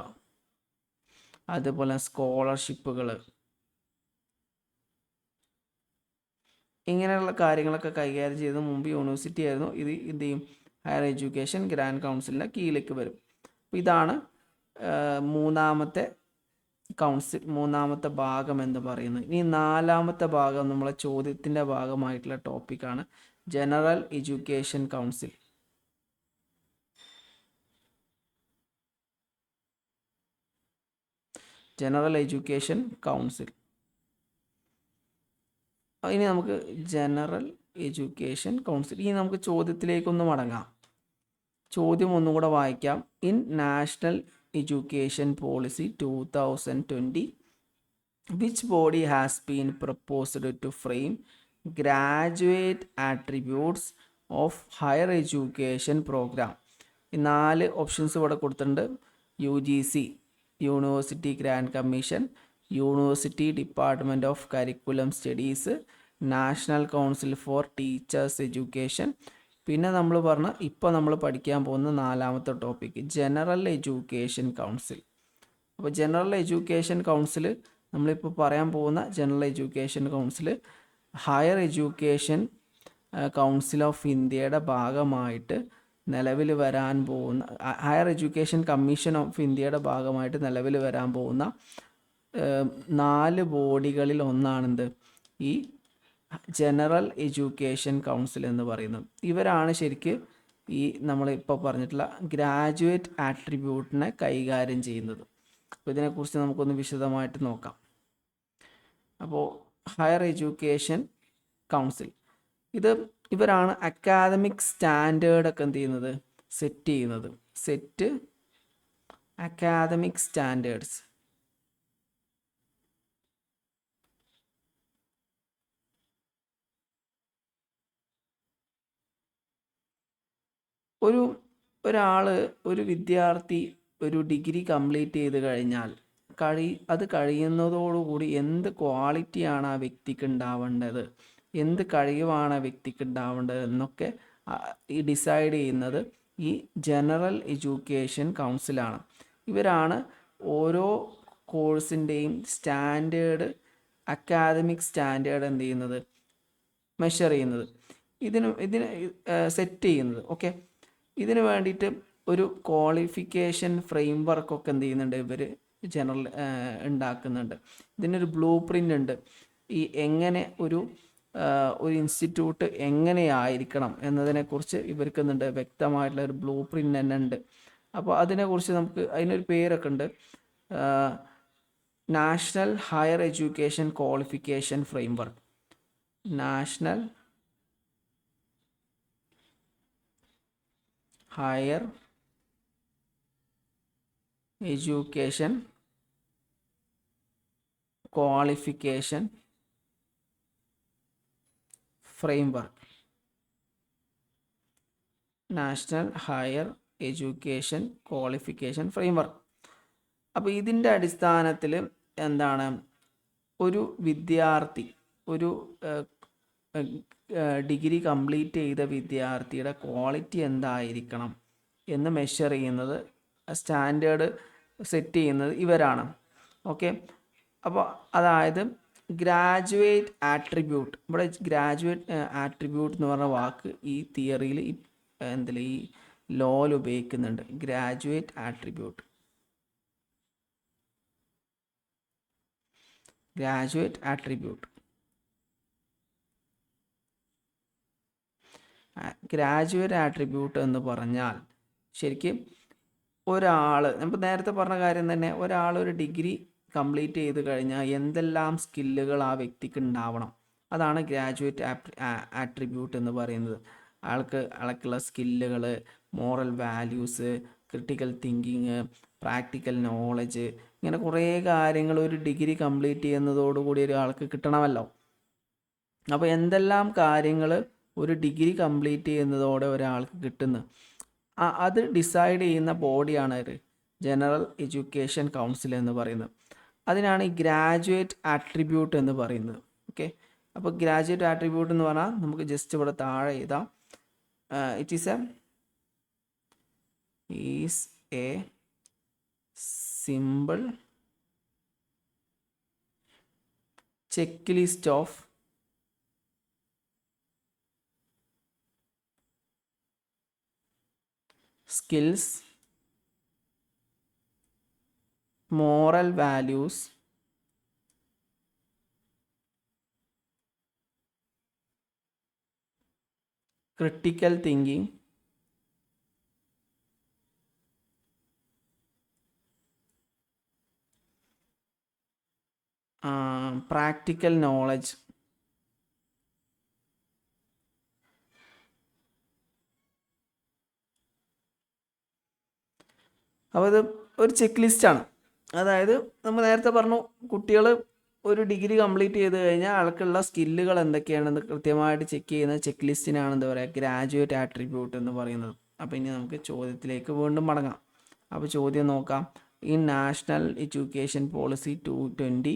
അതുപോലെ സ്കോളർഷിപ്പുകൾ, ഇങ്ങനെയുള്ള കാര്യങ്ങളൊക്കെ കൈകാര്യം ചെയ്ത് മുമ്പ് യൂണിവേഴ്സിറ്റി ആയിരുന്നു. ഇത് എന്ത് ചെയ്യും? ഹയർ എഡ്യൂക്കേഷൻ ഗ്രാൻഡ് കൗൺസിലിൻ്റെ കീഴിലേക്ക് വരും. അപ്പോൾ ഇതാണ് മൂന്നാമത്തെ ഭാഗം എന്ന് പറയുന്നത്. ഇനി നാലാമത്തെ ഭാഗം നമ്മളെ ചോദ്യത്തിൻ്റെ ഭാഗമായിട്ടുള്ള ടോപ്പിക്കാണ് general education council. General education council. ഇനി നമുക്ക് ജനറൽ എഡ്യൂക്കേഷൻ കൗൺസിൽ, ഇനി നമുക്ക് ചോദ്യത്തിലേക്കൊന്ന് മടങ്ങാം. ചോദ്യം ഒന്നും കൂടെ വായിക്കാം. In national education policy 2020 which body has been proposed to frame graduate attributes of higher education program? ഈ 4 ഓപ്ഷൻസ് ഇവിടെ കൊടുത്തിട്ടുണ്ട്. UGC university grant commission, university department of curriculum studies, national council for teachers education, പിന്നെ നമ്മൾ പറഞ്ഞ ഇപ്പോൾ നമ്മൾ പഠിക്കാൻ പോകുന്ന നാലാമത്തെ ടോപ്പിക്ക് ജനറൽ എഡ്യൂക്കേഷൻ കൗൺസിൽ. അപ്പോൾ ജനറൽ എഡ്യൂക്കേഷൻ കൗൺസിൽ നമ്മളിപ്പോൾ പറയാൻ പോകുന്ന general education council higher education council of ഇന്ത്യയുടെ ഭാഗമായിട്ട് നിലവിൽ വരാൻ പോകുന്ന, ഹയർ എഡ്യൂക്കേഷൻ കമ്മീഷൻ ഓഫ് ഇന്ത്യയുടെ ഭാഗമായിട്ട് നിലവിൽ വരാൻ പോകുന്ന 4 ബോഡികളിൽ ഒന്നാണെന്ത്? ഈ ജനറൽ എഡ്യൂക്കേഷൻ കൗൺസിൽ എന്ന് പറയുന്നത്. ഇവരാണ് ശരിക്ക് ഈ നമ്മളിപ്പോൾ പറഞ്ഞിട്ടുള്ള ഗ്രാജുവേറ്റ് ആട്രിബ്യൂട്ടിനെ കൈകാര്യം ചെയ്യുന്നത്. അപ്പോൾ ഇതിനെക്കുറിച്ച് നമുക്കൊന്ന് വിശദമായിട്ട് നോക്കാം. അപ്പോൾ ഹയർ എഡ്യൂക്കേഷൻ കൗൺസിൽ ഇവരാണ് അക്കാദമിക് സ്റ്റാൻഡേർഡൊക്കെ എന്ത് ചെയ്യുന്നത്? സെറ്റ് ചെയ്യുന്നത്. Academic standards. ഒരു വിദ്യാർത്ഥി ഒരു ഡിഗ്രി കംപ്ലീറ്റ് ചെയ്ത് കഴിഞ്ഞാൽ അത് കഴിയുന്നതോടുകൂടി എന്ത് ക്വാളിറ്റിയാണ് ആ വ്യക്തിക്ക് ഉണ്ടാവേണ്ടത്, എന്ത് കഴിവാണ് ആ വ്യക്തിക്ക് ഉണ്ടാവേണ്ടത് എന്നൊക്കെ ഈ ഡിസൈഡ് ചെയ്യുന്നത് ഈ ജനറൽ എഡ്യൂക്കേഷൻ കൗൺസിലാണ്. ഇവരാണ് ഓരോ കോഴ്സിൻ്റെയും അക്കാദമിക് സ്റ്റാൻഡേർഡ് എന്ത് ചെയ്യുന്നത്? മെഷർ ചെയ്യുന്നത്, ഇതിന് സെറ്റ് ചെയ്യുന്നത്. ഓക്കെ, ഇതിന് വേണ്ടിയിട്ട് ഒരു ക്വാളിഫിക്കേഷൻ ഫ്രെയിം വർക്കൊക്കെ എന്ത് ചെയ്യുന്നുണ്ട്? ഇവർ ജനറൽ ഉണ്ടാക്കുന്നുണ്ട്. ഇതിനൊരു ബ്ലൂ പ്രിൻ്റ് ഉണ്ട്. ഈ എങ്ങനെ ഒരു ഇൻസ്റ്റിറ്റ്യൂട്ട് എങ്ങനെയായിരിക്കണം എന്നതിനെക്കുറിച്ച് ഇവർക്ക് എന്തുണ്ട്? വ്യക്തമായിട്ടുള്ള ഒരു ബ്ലൂ പ്രിൻ്റ് തന്നെ ഉണ്ട്. അപ്പോൾ അതിനെക്കുറിച്ച് അതിനൊരു പേരൊക്കെ ഉണ്ട്. National higher education qualification frame work. National higher education qualification frame work. National higher education qualification frame work. അപ്പോൾ ഇതിൻ്റെ അടിസ്ഥാനത്തിൽ എന്താണ്? ഒരു വിദ്യാർത്ഥി ഡിഗ്രി കംപ്ലീറ്റ് ചെയ്ത വിദ്യാർത്ഥിയുടെ ക്വാളിറ്റി എന്തായിരിക്കണം എന്ന് മെഷർ ചെയ്യുന്നത്, സ്റ്റാൻഡേർഡ് സെറ്റ് ചെയ്യുന്നത് ഇവരാണ്. ഓക്കെ, അപ്പോൾ അതായത് ഗ്രാജുവേറ്റ് ആട്രിബ്യൂട്ട്, ഇവിടെ ഗ്രാജുവേറ്റ് ആട്രിബ്യൂട്ട് എന്ന് പറഞ്ഞ വാക്ക് ഈ തിയറിയിൽ ഈ ലോയിൽ ഉപയോഗിക്കുന്നുണ്ട്. Graduate attribute, graduate attribute. Graduate attribute എന്ന് പറഞ്ഞാൽ ശരിക്കും ഒരാൾ, നമ്മൾ നേരത്തെ പറഞ്ഞ കാര്യം തന്നെ, ഒരാൾ ഒരു ഡിഗ്രി കംപ്ലീറ്റ് ചെയ്ത് കഴിഞ്ഞാൽ എന്തെല്ലാം സ്കില്ലുകൾ ആ വ്യക്തിക്ക് ഉണ്ടാവണം, അതാണ് ഗ്രാജുവേറ്റ് ആട്രിബ്യൂട്ട് എന്ന് പറയുന്നത്. ആൾക്കുള്ള സ്കില്ലുകൾ, moral values, critical thinking, practical knowledge, ഇങ്ങനെ കുറേ കാര്യങ്ങൾ ഒരു ഡിഗ്രി കംപ്ലീറ്റ് ചെയ്യുന്നതോടുകൂടി ഒരാൾക്ക് കിട്ടണമല്ലോ. അപ്പോൾ എന്തെല്ലാം കാര്യങ്ങൾ ഒരു ഡിഗ്രി കംപ്ലീറ്റ് ചെയ്യുന്നതോടെ ഒരാൾക്ക് കിട്ടുന്നു, അത് ഡിസൈഡ് ചെയ്യുന്ന ബോഡിയാണ് ജനറൽ എഡ്യൂക്കേഷൻ കൗൺസിൽ എന്ന് പറയുന്നത്. അതിനാണ് ഈ ഗ്രാജുവേറ്റ് ആട്രിബ്യൂട്ട് എന്ന് പറയുന്നത്. ഓക്കെ, അപ്പോൾ ഗ്രാജുവേറ്റ് ആട്രിബ്യൂട്ട് എന്ന് പറഞ്ഞാൽ നമുക്ക് ജസ്റ്റ് ഇവിടെ താഴെ എഴുതാം. It is A simple check list of skills, moral values, critical thinking, practical knowledge. അപ്പോൾ ഇത് ഒരു ചെക്ക് ലിസ്റ്റാണ്. അതായത് നമ്മൾ നേരത്തെ പറഞ്ഞു, കുട്ടികൾ ഒരു ഡിഗ്രി കംപ്ലീറ്റ് ചെയ്ത് കഴിഞ്ഞാൽ ആൾക്കുള്ള സ്കില്ലുകൾ എന്തൊക്കെയാണെന്ന് കൃത്യമായിട്ട് ചെക്ക് ചെയ്യുന്ന ചെക്ക് ലിസ്റ്റിനാണ് എന്താ പറയുക, ഗ്രാജുവേറ്റ് ആട്രിബ്യൂട്ട് എന്ന് പറയുന്നത്. അപ്പോൾ ഇനി നമുക്ക് ചോദ്യത്തിലേക്ക് വീണ്ടും മടങ്ങാം. അപ്പോൾ ചോദ്യം നോക്കാം. In national education policy 220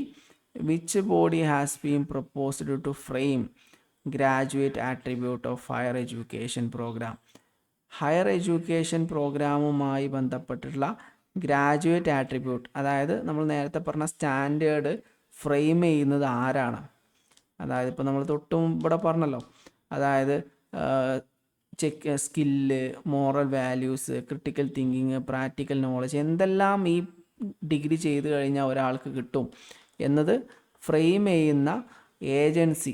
which body has been proposed to frame graduate attribute of higher education program? Higher education പ്രോഗ്രാമുമായി ബന്ധപ്പെട്ടിട്ടുള്ള ഗ്രാജുവേറ്റ് ആട്രിബ്യൂട്ട്, അതായത് നമ്മൾ നേരത്തെ പറഞ്ഞ സ്റ്റാൻഡേർഡ് ഫ്രെയിം ചെയ്യുന്നത് ആരാണ്? അതായത് ഇപ്പോൾ നമ്മൾ തൊട്ടും ഇവിടെ പറഞ്ഞല്ലോ, അതായത് skill, moral values, critical thinking, practical knowledge, എന്തെല്ലാം ഈ ഡിഗ്രി ചെയ്ത് കഴിഞ്ഞാൽ ഒരാൾക്ക് കിട്ടും എന്നത് ഫ്രെയിം ചെയ്യുന്ന ഏജൻസി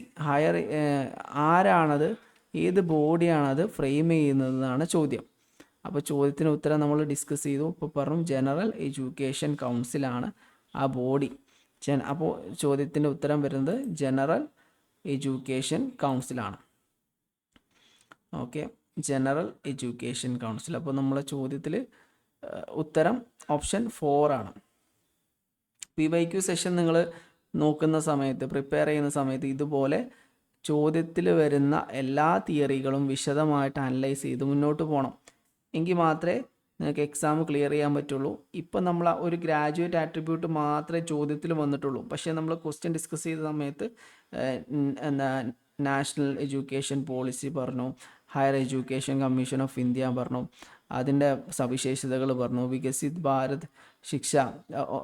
ആരാണത്, ഏത് ബോഡിയാണത് ഫ്രെയിം ചെയ്യുന്നതെന്നാണ് ചോദ്യം. അപ്പോൾ ചോദ്യത്തിന് ഉത്തരം നമ്മൾ ഡിസ്കസ് ചെയ്തു. ഇപ്പോൾ പറഞ്ഞു ജനറൽ എഡ്യൂക്കേഷൻ കൗൺസിലാണ് ആ ബോഡി. അപ്പോൾ ചോദ്യത്തിൻ്റെ ഉത്തരം വരുന്നത് ജനറൽ എഡ്യൂക്കേഷൻ കൗൺസിലാണ്. Okay, general education council. അപ്പോൾ നമ്മളെ ചോദ്യത്തിൽ ഉത്തരം ഓപ്ഷൻ 4 ആണ്. PYQ സെഷൻ നിങ്ങൾ നോക്കുന്ന സമയത്ത്, പ്രിപ്പയർ ചെയ്യുന്ന സമയത്ത് ഇതുപോലെ ചോദ്യത്തിൽ വരുന്ന എല്ലാ തിയറികളും വിശദമായിട്ട് അനലൈസ് ചെയ്ത് മുന്നോട്ട് പോകണം. എങ്കിൽ മാത്രമേ നിങ്ങൾക്ക് എക്സാം ക്ലിയർ ചെയ്യാൻ പറ്റുള്ളൂ. ഇപ്പം നമ്മൾ ഒരു ഗ്രാജുവേറ്റ് ആട്രിബ്യൂട്ട് മാത്രമേ ചോദ്യത്തിൽ വന്നിട്ടുള്ളൂ. പക്ഷേ നമ്മൾ ക്വസ്റ്റ്യൻ ഡിസ്കസ് ചെയ്ത സമയത്ത് നാഷണൽ എഡ്യൂക്കേഷൻ പോളിസി പറഞ്ഞു, higher education commission of India പറഞ്ഞു, അതിൻ്റെ സവിശേഷതകൾ പറഞ്ഞു, വികസിത് ഭാരത് ശിക്ഷ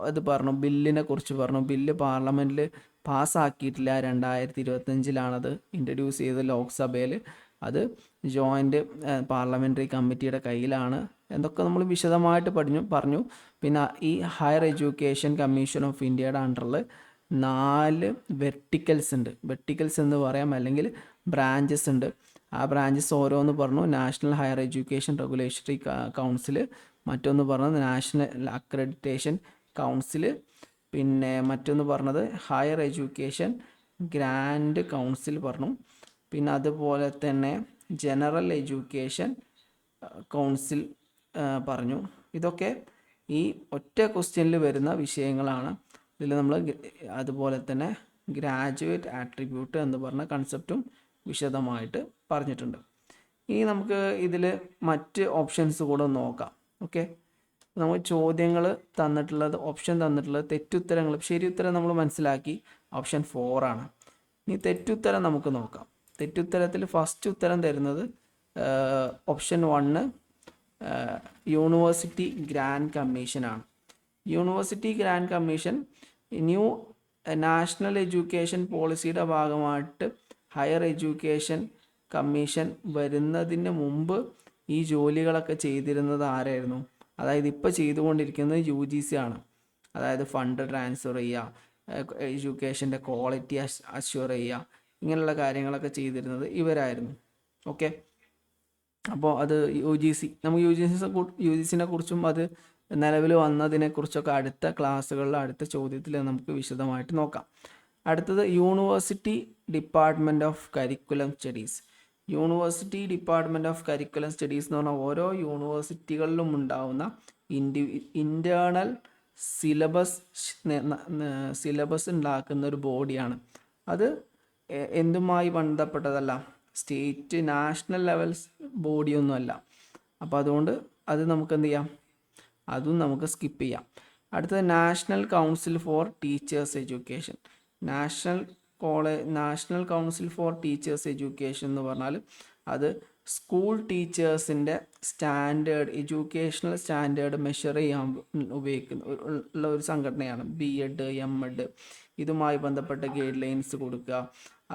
അത് പറഞ്ഞു, ബില്ലിനെ കുറിച്ച് പറഞ്ഞു. ബില്ല് പാർലമെൻറ്റിൽ പാസ്സാക്കിയിട്ടില്ല, 2025-ലാണത് ഇൻട്രൊഡ്യൂസ് ചെയ്തത് ലോക്സഭയിൽ. അത് ജോയിൻറ്റ് പാർലമെൻ്ററി കമ്മിറ്റിയുടെ കയ്യിലാണ്. എന്തൊക്കെ നമ്മൾ വിശദമായിട്ട് പറഞ്ഞു. പിന്നെ ഈ ഹയർ എഡ്യൂക്കേഷൻ കമ്മീഷൻ ഓഫ് ഇന്ത്യയുടെ അണ്ടറിൽ 4 വെർട്ടിക്കൽസ് ഉണ്ട്. വെർട്ടിക്കൽസ് എന്ന് പറയാം, അല്ലെങ്കിൽ ബ്രാഞ്ചസ് ഉണ്ട്. ആ ബ്രാഞ്ചസ് ഓരോന്ന് പറഞ്ഞു. National higher education regulatory council, മറ്റൊന്ന് പറഞ്ഞത് നാഷണൽ അക്രഡിറ്റേഷൻ കൗൺസിൽ, പിന്നെ മറ്റൊന്ന് പറഞ്ഞത് ഹയർ എഡ്യൂക്കേഷൻ ഗ്രാൻഡ് കൗൺസിൽ പറഞ്ഞു. പിന്നെ അതുപോലെ തന്നെ ജനറൽ എഡ്യൂക്കേഷൻ കൗൺസിൽ പറഞ്ഞു. ഇതൊക്കെ ഈ ഒറ്റ ക്വസ്റ്റ്യനിൽ വരുന്ന വിഷയങ്ങളാണ്. ഇതിൽ നമ്മൾ അതുപോലെ തന്നെ ഗ്രാജുവേറ്റ് ആട്രിബ്യൂട്ട് എന്ന് പറഞ്ഞ കൺസെപ്റ്റും വിശദമായിട്ട് പറഞ്ഞിട്ടുണ്ട്. ഇനി നമുക്ക് ഇതിൽ മറ്റ് ഓപ്ഷൻസ് കൂടെ നോക്കാം. ഓക്കെ, നമ്മൾ ചോദ്യങ്ങൾ തന്നിട്ടുള്ളത്, ഓപ്ഷൻ തന്നിട്ടുള്ളത് തെറ്റുത്തരങ്ങൾ, ശരി ഉത്തരം നമ്മൾ മനസ്സിലാക്കി ഓപ്ഷൻ 4 ആണ്. ഇനി തെറ്റുത്തരം നമുക്ക് നോക്കാം. തെറ്റുത്തരത്തിൽ ഫസ്റ്റ് ഉത്തരം തരുന്നത് ഓപ്ഷൻ 1 യൂണിവേഴ്സിറ്റി ഗ്രാൻഡ് കമ്മീഷനാണ്. University grant commission new national education പോളിസിയുടെ ഭാഗമായിട്ട് ഹയർ എഡ്യൂക്കേഷൻ കമ്മീഷൻ വരുന്നതിന് മുമ്പ് ഈ ജോലികളൊക്കെ ചെയ്തിരുന്നത് ആരായിരുന്നു? അതായത് ഇപ്പോൾ ചെയ്തുകൊണ്ടിരിക്കുന്നത് UGC ആണ്. അതായത് ഫണ്ട് ട്രാൻസ്ഫർ ചെയ്യുക, എഡ്യൂക്കേഷൻ്റെ ക്വാളിറ്റി അഷ്യൂർ ചെയ്യുക, ഇങ്ങനെയുള്ള കാര്യങ്ങളൊക്കെ ചെയ്തിരുന്നത് ഇവരായിരുന്നു. ഓക്കെ, അപ്പോൾ അത് നമുക്ക് UGCനെ കുറിച്ചും അത് നിലവിൽ വന്നതിനെക്കുറിച്ചൊക്കെ അടുത്ത ക്ലാസ്സുകളിൽ അടുത്ത ചോദ്യത്തിൽ നമുക്ക് വിശദമായിട്ട് നോക്കാം. അടുത്തത് university department of curriculum studies. University department of curriculum studies എന്ന് പറഞ്ഞാൽ ഓരോ യൂണിവേഴ്സിറ്റികളിലും ഉണ്ടാവുന്ന ഇൻറ്റേർണൽ സിലബസ് ഉണ്ടാക്കുന്ന ഒരു ബോഡിയാണ്. അത് എന്തുമായി ബന്ധപ്പെട്ടതല്ല, സ്റ്റേറ്റ് നാഷണൽ ലെവൽ ബോഡിയൊന്നുമല്ല. അപ്പോൾ അതുകൊണ്ട് അത് നമുക്ക് എന്ത് ചെയ്യാം, അതും നമുക്ക് സ്കിപ്പ് ചെയ്യാം. അടുത്തത് national council for teachers education. National council for teachers education എന്ന് പറഞ്ഞാൽ അത് സ്കൂൾ ടീച്ചേഴ്സിൻ്റെ എഡ്യൂക്കേഷണൽ സ്റ്റാൻഡേർഡ് മെഷർ ചെയ്യാൻ ഉള്ള ഒരു സംഘടനയാണ്. BEd, MEd ഇതുമായി ബന്ധപ്പെട്ട ഗൈഡ് ലൈൻസ് കൊടുക്കുക,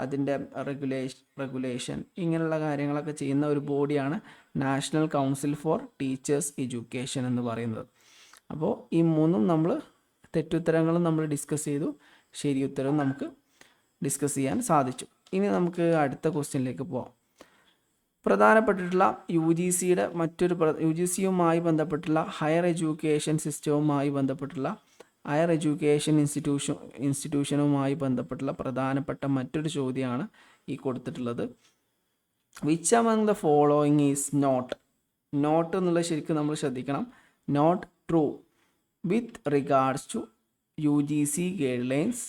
അതിൻ്റെ റെഗുലേഷൻ ഇങ്ങനെയുള്ള കാര്യങ്ങളൊക്കെ ചെയ്യുന്ന ഒരു ബോഡിയാണ് national council for teachers education എന്ന് പറയുന്നത്. അപ്പോൾ ഈ മൂന്നും നമ്മൾ തെറ്റുത്തരങ്ങളും നമ്മൾ ഡിസ്കസ് ചെയ്തു, ശരി ഉത്തരവും നമുക്ക് ഡിസ്കസ് ചെയ്യാൻ സാധിച്ചു. ഇനി നമുക്ക് അടുത്ത ക്വസ്റ്റ്യനിലേക്ക് പോകാം. പ്രധാനപ്പെട്ടിട്ടുള്ള UGCയുമായി ബന്ധപ്പെട്ടുള്ള ഹയർ എഡ്യൂക്കേഷൻ സിസ്റ്റവുമായി ബന്ധപ്പെട്ടുള്ള ഹയർ എഡ്യൂക്കേഷൻ ഇൻസ്റ്റിറ്റ്യൂഷനുമായി ബന്ധപ്പെട്ടുള്ള പ്രധാനപ്പെട്ട മറ്റൊരു ചോദ്യമാണ് ഈ കൊടുത്തിട്ടുള്ളത്. Which among the following is not എന്നുള്ളത് ശരിക്കും നമ്മൾ ശ്രദ്ധിക്കണം. Not true with regards to UGC guidelines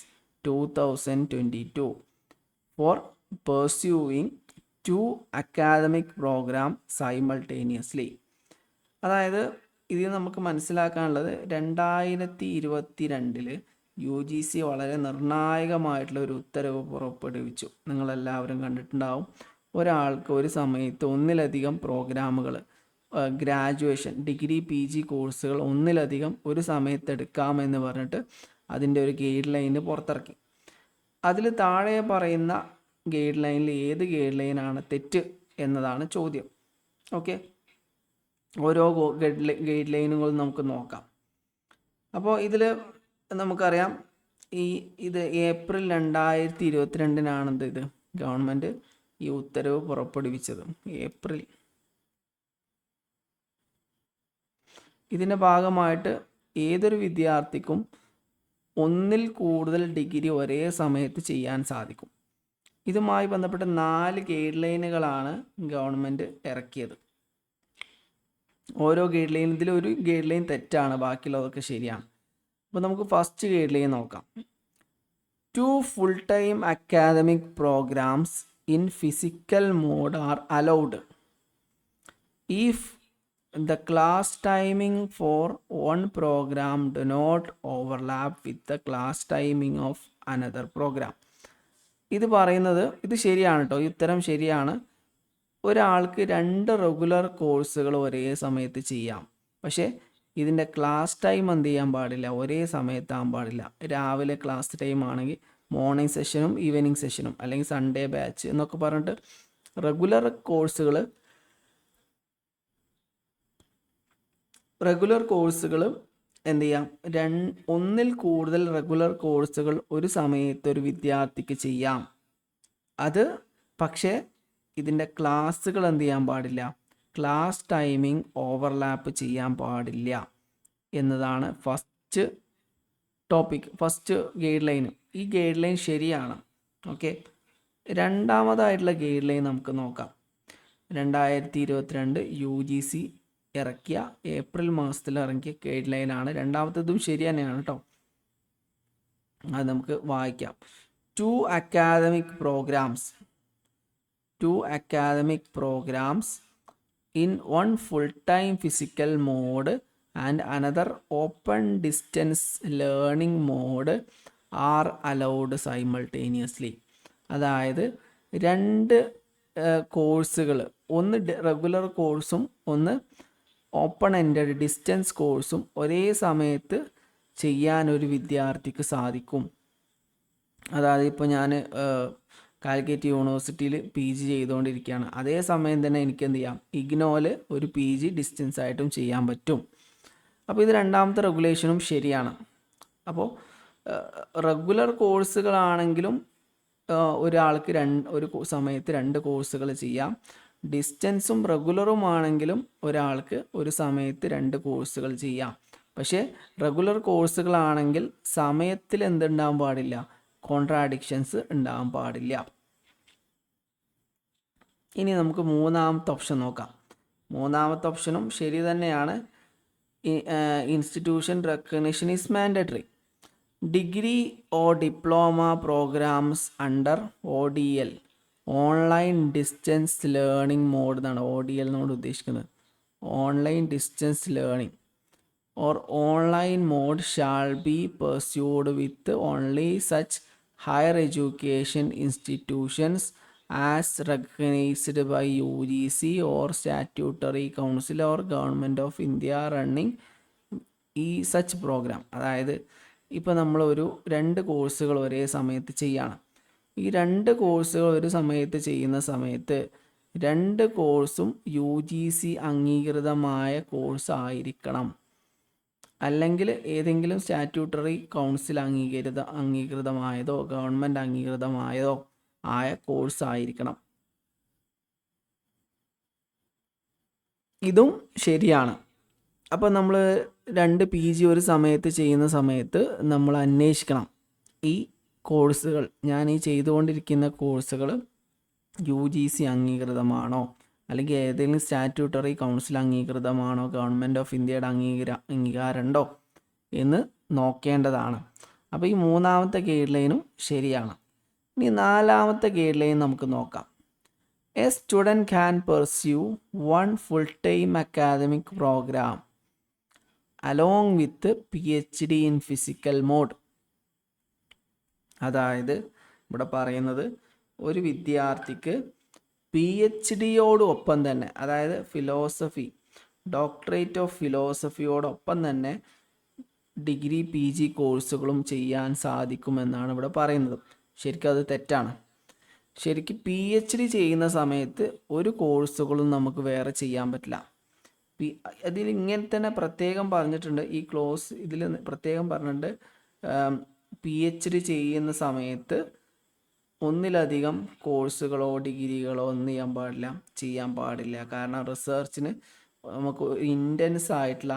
2022 for pursuing 2 academic program simultaneously. അതായത് ഇത് നമുക്ക് മനസ്സിലാക്കാനുള്ളത് 2022 UGC വളരെ നിർണായകമായിട്ടുള്ള ഒരു ഉത്തരവ് പുറപ്പെടുവിച്ചു. നിങ്ങളെല്ലാവരും കണ്ടിട്ടുണ്ടാവും. ഒരാൾക്ക് ഒരു സമയത്ത് ഒന്നിലധികം പ്രോഗ്രാമുകൾ, ഗ്രാജുവേഷൻ, ഡിഗ്രി, PG കോഴ്സുകൾ ഒന്നിലധികം ഒരു സമയത്ത് എടുക്കാമെന്ന് പറഞ്ഞിട്ട് അതിൻ്റെ ഒരു ഗൈഡ് ലൈന് പുറത്തിറക്കി. അതിൽ താഴെ പറയുന്ന ഗൈഡ് ലൈനിൽ ഏത് ഗൈഡ് ലൈനാണ് തെറ്റ് എന്നതാണ് ചോദ്യം. ഓക്കെ, ഓരോ ഗൈഡ് ലൈനുകളും നമുക്ക് നോക്കാം. അപ്പോൾ ഇതിൽ നമുക്കറിയാം ഇത് ഏപ്രിൽ 2022 ഇത് ഗവൺമെൻറ് ഈ ഉത്തരവ് പുറപ്പെടുവിച്ചത്. ഏപ്രിൽ. ഇതിൻ്റെ ഭാഗമായിട്ട് ഏതൊരു വിദ്യാർത്ഥിക്കും ഒന്നിൽ കൂടുതൽ ഡിഗ്രി ഒരേ സമയത്ത് ചെയ്യാൻ സാധിക്കും. ഇതുമായി ബന്ധപ്പെട്ട 4 ഗൈഡ് ലൈനുകളാണ് ഗവൺമെൻറ് ഇറക്കിയത്. ഓരോ ഗൈഡ് ലൈൻ, ഇതിലൊരു ഗൈഡ് ലൈൻ തെറ്റാണ്, ബാക്കിയുള്ളതൊക്കെ ശരിയാണ്. അപ്പോൾ നമുക്ക് ഫസ്റ്റ് ഗൈഡ് ലൈൻ നോക്കാം. 2 full time academic programs in physical mode are allowed if the class timing for one program do not overlap with the class timing of another program. ഇത് പറയുന്നത് ഇത് ശരിയാണ് കേട്ടോ, ഈ ഉത്തരം ശരിയാണ്. ഒരാൾക്ക് 2 റെഗുലർ കോഴ്സുകൾ ഒരേ സമയത്ത് ചെയ്യാം. പക്ഷേ ഇതിൻ്റെ ക്ലാസ് ടൈം എന്ത് ചെയ്യാൻ പാടില്ല, ഒരേ സമയത്താകാൻ പാടില്ല. രാവിലെ ക്ലാസ് ടൈം ആണെങ്കിൽ മോർണിംഗ് സെഷനും ഈവനിങ് സെഷനും അല്ലെങ്കിൽ സൺഡേ ബാച്ച് എന്നൊക്കെ പറഞ്ഞിട്ട് റെഗുലർ കോഴ്സുകൾ എന്ത് ചെയ്യാം, ഒന്നിൽ കൂടുതൽ റെഗുലർ കോഴ്സുകൾ ഒരു സമയത്ത് ഒരു വിദ്യാർത്ഥിക്ക് ചെയ്യാം. അത് പക്ഷേ ഇതിൻ്റെ ക്ലാസ്സുകൾ എന്ത് ചെയ്യാൻ പാടില്ല, ക്ലാസ് ടൈമിംഗ് ഓവർലാപ്പ് ചെയ്യാൻ പാടില്ല എന്നതാണ് ഫസ്റ്റ് ഗൈഡ് ലൈൻ. ഈ ഗൈഡ് ലൈൻ ശരിയാണ്. ഓക്കെ, രണ്ടാമതായിട്ടുള്ള ഗൈഡ് ലൈൻ നമുക്ക് നോക്കാം. 2022 UGC ഇറക്കിയ ഏപ്രിൽ മാസത്തിൽ ഇറങ്ങിയ ഗൈഡ് ലൈനാണ്. രണ്ടാമത്തതും ശരി തന്നെയാണ് കേട്ടോ, അത് നമുക്ക് വായിക്കാം. 2 academic programs in one full-time physical mode and another open distance learning mode are allowed simultaneously. അതായത് രണ്ട് കോഴ്സുകൾ, ഒന്ന് റെഗുലർ കോഴ്സും ഒന്ന് ഓപ്പൺ എൻഡഡ് ഡിസ്റ്റൻസ് കോഴ്സും ഒരേ സമയത്ത് ചെയ്യാനൊരു വിദ്യാർത്ഥിക്ക് സാധിക്കും. അതായത് ഇപ്പോൾ ഞാൻ കാലിക്കറ്റ് യൂണിവേഴ്സിറ്റിയിൽ PG ചെയ്തുകൊണ്ടിരിക്കുകയാണ്. അതേ സമയം തന്നെ എനിക്ക് എന്ത് ചെയ്യാം, ഇഗ്നോയിൽ ഒരു PG ഡിസ്റ്റൻസ് ആയിട്ടും ചെയ്യാൻ പറ്റും. അപ്പോൾ ഇത് രണ്ടാമത്തെ റെഗുലേഷനും ശരിയാണ്. അപ്പോൾ റെഗുലർ കോഴ്സുകളാണെങ്കിലും ഒരാൾക്ക് ഒരു സമയത്ത് 2 കോഴ്സുകൾ ചെയ്യാം. ഡിസ്റ്റൻസും റെഗുലറും ആണെങ്കിലും ഒരാൾക്ക് ഒരു സമയത്ത് 2 കോഴ്സുകൾ ചെയ്യാം. പക്ഷേ റെഗുലർ കോഴ്സുകളാണെങ്കിൽ സമയത്തിൽ എന്തുണ്ടാകാൻ പാടില്ല, കോൺട്രാഡിക്ഷൻസ് ഉണ്ടാകാൻ പാടില്ല. ഇനി നമുക്ക് മൂന്നാമത്തെ ഓപ്ഷൻ നോക്കാം. മൂന്നാമത്തെ ഓപ്ഷനും ശരി തന്നെയാണ്. Institution recognition is mandatory. Degree or diploma programs under ODL, online distance learning mode എന്നാണ് ODL എന്നോട് ഉദ്ദേശിക്കുന്നത്. Online distance learning or online mode shall be pursued with only such higher education institutions as recognized by UGC or statutory council or government of India running such program. അതായത് ഇപ്പോൾ നമ്മളൊരു 2 കോഴ്സുകൾ ഒരേ സമയത്ത് ചെയ്യാണ്. ഈ 2 കോഴ്സുകൾ ഒരു സമയത്ത് ചെയ്യുന്ന സമയത്ത് 2 കോഴ്സും UGC അംഗീകൃതമായ കോഴ്സ് ആയിരിക്കണം. അല്ലെങ്കിൽ ഏതെങ്കിലും സ്റ്റാറ്റ്യൂട്ടറി കൗൺസിൽ അംഗീകൃതമായതോ ഗവൺമെൻറ് അംഗീകൃതമായതോ ആയ കോഴ്സ് ആയിരിക്കണം. ഇതും ശരിയാണ്. അപ്പോൾ നമ്മൾ 2 PG ഒരു സമയത്ത് ചെയ്യുന്ന സമയത്ത് നമ്മൾ അന്വേഷിക്കണം, ഈ കോഴ്സുകൾ, ഞാൻ ഈ ചെയ്തുകൊണ്ടിരിക്കുന്ന കോഴ്സുകൾ UGC അംഗീകൃതമാണോ, അല്ലെങ്കിൽ ഏതെങ്കിലും സ്റ്റാറ്റ്യൂട്ടറി കൗൺസിൽ അംഗീകൃതമാണോ, ഗവൺമെൻറ് ഓഫ് ഇന്ത്യയുടെ അംഗീകാരമുണ്ടോ എന്ന് നോക്കേണ്ടതാണ്. അപ്പോൾ ഈ മൂന്നാമത്തെ ഗൈഡ് ലൈനും ശരിയാണ്. ഇനി നാലാമത്തെ ഗൈഡ് ലൈൻ നമുക്ക് നോക്കാം. A student can pursue 1 full time academic program along with PhD in physical mode. അതായത് ഇവിടെ പറയുന്നത് ഒരു വിദ്യാർത്ഥിക്ക് PhDയോടൊപ്പം തന്നെ, അതായത് ഫിലോസഫി, ഡോക്ടറേറ്റ് ഓഫ് ഫിലോസഫിയോടൊപ്പം തന്നെ ഡിഗ്രി PG കോഴ്സുകളും ചെയ്യാൻ സാധിക്കുമെന്നാണ് ഇവിടെ പറയുന്നത്. ശരിക്കും അത് തെറ്റാണ്. ശരിക്കും PhD ചെയ്യുന്ന സമയത്ത് ഒരു കോഴ്സുകളും നമുക്ക് വേറെ ചെയ്യാൻ പറ്റില്ല. അതിൽ ഇങ്ങനെ തന്നെ പ്രത്യേകം പറഞ്ഞിട്ടുണ്ട്, ഈ ക്ലോസ് ഇതിൽ പ്രത്യേകം പറഞ്ഞിട്ടുണ്ട്, PhD ചെയ്യുന്ന സമയത്ത് ഒന്നിലധികം കോഴ്സുകളോ ഡിഗ്രികളോ ഒന്നും ചെയ്യാൻ പാടില്ല. കാരണം റിസർച്ചിന് നമുക്ക് ഇൻറ്റൻസ് ആയിട്ടുള്ള,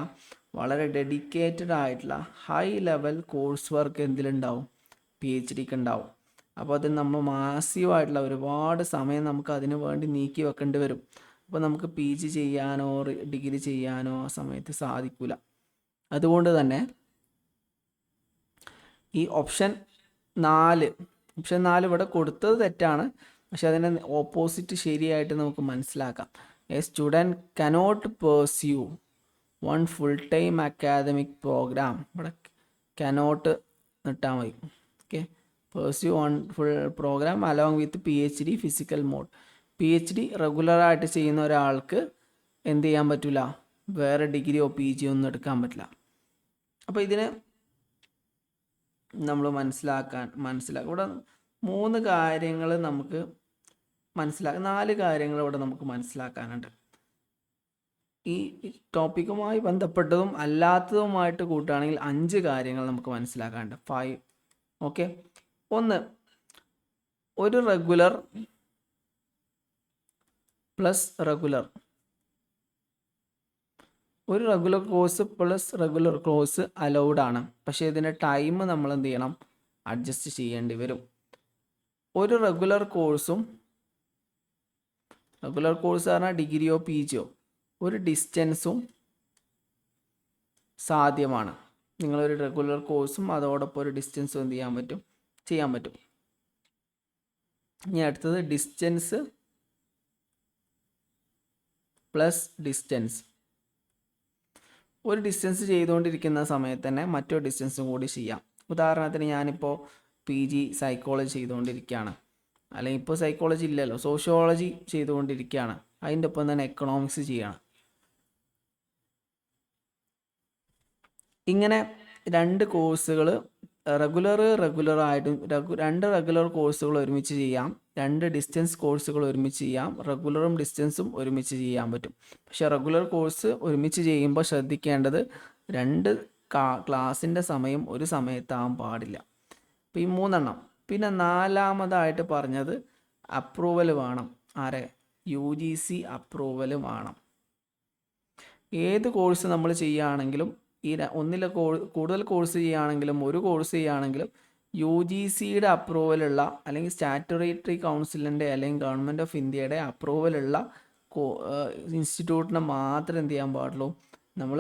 വളരെ ഡെഡിക്കേറ്റഡ് ആയിട്ടുള്ള ഹൈ ലെവൽ കോഴ്സ് വർക്ക് എന്തിലുണ്ടാവും, PhDക്ക് ഉണ്ടാവും. അപ്പോൾ അതിൽ നമ്മൾ മാസീവായിട്ടുള്ള ഒരുപാട് സമയം നമുക്ക് അതിനു വേണ്ടി നീക്കി വെക്കേണ്ടി വരും. അപ്പോൾ നമുക്ക് PG ചെയ്യാനോ ഡിഗ്രി ചെയ്യാനോ ആ സമയത്ത് സാധിക്കില്ല. അതുകൊണ്ട് തന്നെ ഈ ഓപ്ഷൻ 4 ഇവിടെ കൊടുത്തത് തെറ്റാണ്, പക്ഷെ അതിനെ ഓപ്പോസിറ്റ് ശരിയായിട്ട് നമുക്ക് മനസ്സിലാക്കാം. A student cannot pursue 1 full time academic program, ഇവിടെ കനോട്ട് ഇട്ടാൽ മതി. Okay, pursue 1 full program along with PhD physical mode. PhD റെഗുലറായിട്ട് ചെയ്യുന്ന ഒരാൾക്ക് എന്ത് ചെയ്യാൻ പറ്റില്ല, വേറെ ഡിഗ്രിയോ PG ഒന്നും എടുക്കാൻ പറ്റില്ല. അപ്പോൾ ഇതിന് നമ്മൾ മനസ്സിലാക്കാൻ ഇവിടെ 3 കാര്യങ്ങൾ നമുക്ക് 4 കാര്യങ്ങൾ ഇവിടെ നമുക്ക് മനസ്സിലാക്കാനുണ്ട്. ഈ ടോപ്പിക്കുമായി ബന്ധപ്പെട്ടതും അല്ലാത്തതുമായിട്ട് കൂട്ടുകയാണെങ്കിൽ 5 കാര്യങ്ങൾ നമുക്ക് മനസ്സിലാക്കാനുണ്ട്. 5. ഓക്കെ, 1, ഒരു റെഗുലർ പ്ലസ് റെഗുലർ, ഒരു regular course plus regular course allowed ആണ്. പക്ഷേ ഇതിൻ്റെ ടൈം നമ്മൾ എന്ത് ചെയ്യണം, അഡ്ജസ്റ്റ് ചെയ്യേണ്ടി വരും. ഒരു റെഗുലർ കോഴ്സും, റെഗുലർ കോഴ്സ് പറഞ്ഞാൽ ഡിഗ്രിയോ PGയോ, ഒരു ഡിസ്റ്റൻസും സാധ്യമാണ്. നിങ്ങളൊരു റെഗുലർ കോഴ്സും അതോടൊപ്പം ഒരു ഡിസ്റ്റൻസും എന്ത് ചെയ്യാൻ പറ്റും. ഇനി അടുത്തത് ഡിസ്റ്റൻസ് പ്ലസ് ഡിസ്റ്റൻസ്. ഒരു ഡിസ്റ്റൻസ് ചെയ്തുകൊണ്ടിരിക്കുന്ന സമയത്ത് തന്നെ മറ്റൊരു ഡിസ്റ്റൻസും കൂടി ചെയ്യാം. ഉദാഹരണത്തിന് ഞാനിപ്പോൾ PG സൈക്കോളജി ചെയ്തുകൊണ്ടിരിക്കുകയാണ്. അല്ലെങ്കിൽ ഇപ്പോൾ സൈക്കോളജി ഇല്ലല്ലോ, സോഷ്യോളജി ചെയ്തുകൊണ്ടിരിക്കുകയാണ്, അതിൻ്റെ ഒപ്പം തന്നെ എക്കണോമിക്സ് ചെയ്യണം. ഇങ്ങനെ രണ്ട് കോഴ്സുകൾ റെഗുലറായിട്ടും രണ്ട് റെഗുലർ കോഴ്സുകൾ ഒരുമിച്ച് ചെയ്യാം, രണ്ട് ഡിസ്റ്റൻസ് കോഴ്സുകൾ ഒരുമിച്ച് ചെയ്യാം, റെഗുലറും ഡിസ്റ്റൻസും ഒരുമിച്ച് ചെയ്യാൻ പറ്റും. പക്ഷേ റെഗുലർ കോഴ്സ് ഒരുമിച്ച് ചെയ്യുമ്പോൾ ശ്രദ്ധിക്കേണ്ടത് രണ്ട് ക്ലാസ്സിൻ്റെ സമയം ഒരു സമയത്താവാൻ പാടില്ല. അപ്പോൾ ഈ 3 പിന്നെ 4ാമതായിട്ട് പറഞ്ഞത് അപ്രൂവൽ വേണം. ആരെ? UGC അപ്രൂവൽ വേണം. ഏത് കോഴ്സ് നമ്മൾ ചെയ്യുകയാണെങ്കിലും ഒന്നിലെ കൂടുതൽ കോഴ്സ് ചെയ്യുകയാണെങ്കിലും ഒരു കോഴ്സ് ചെയ്യുകയാണെങ്കിലും UGCയുടെ അപ്രൂവലുള്ള അല്ലെങ്കിൽ സ്റ്റാറ്റുട്ടറി കൗൺസിലിൻ്റെ അല്ലെങ്കിൽ ഗവൺമെൻറ് ഓഫ് ഇന്ത്യയുടെ അപ്രൂവലുള്ള ഇൻസ്റ്റിറ്റ്യൂട്ടിനെ മാത്രം എന്ത് ചെയ്യാൻ പാടുള്ളൂ, നമ്മൾ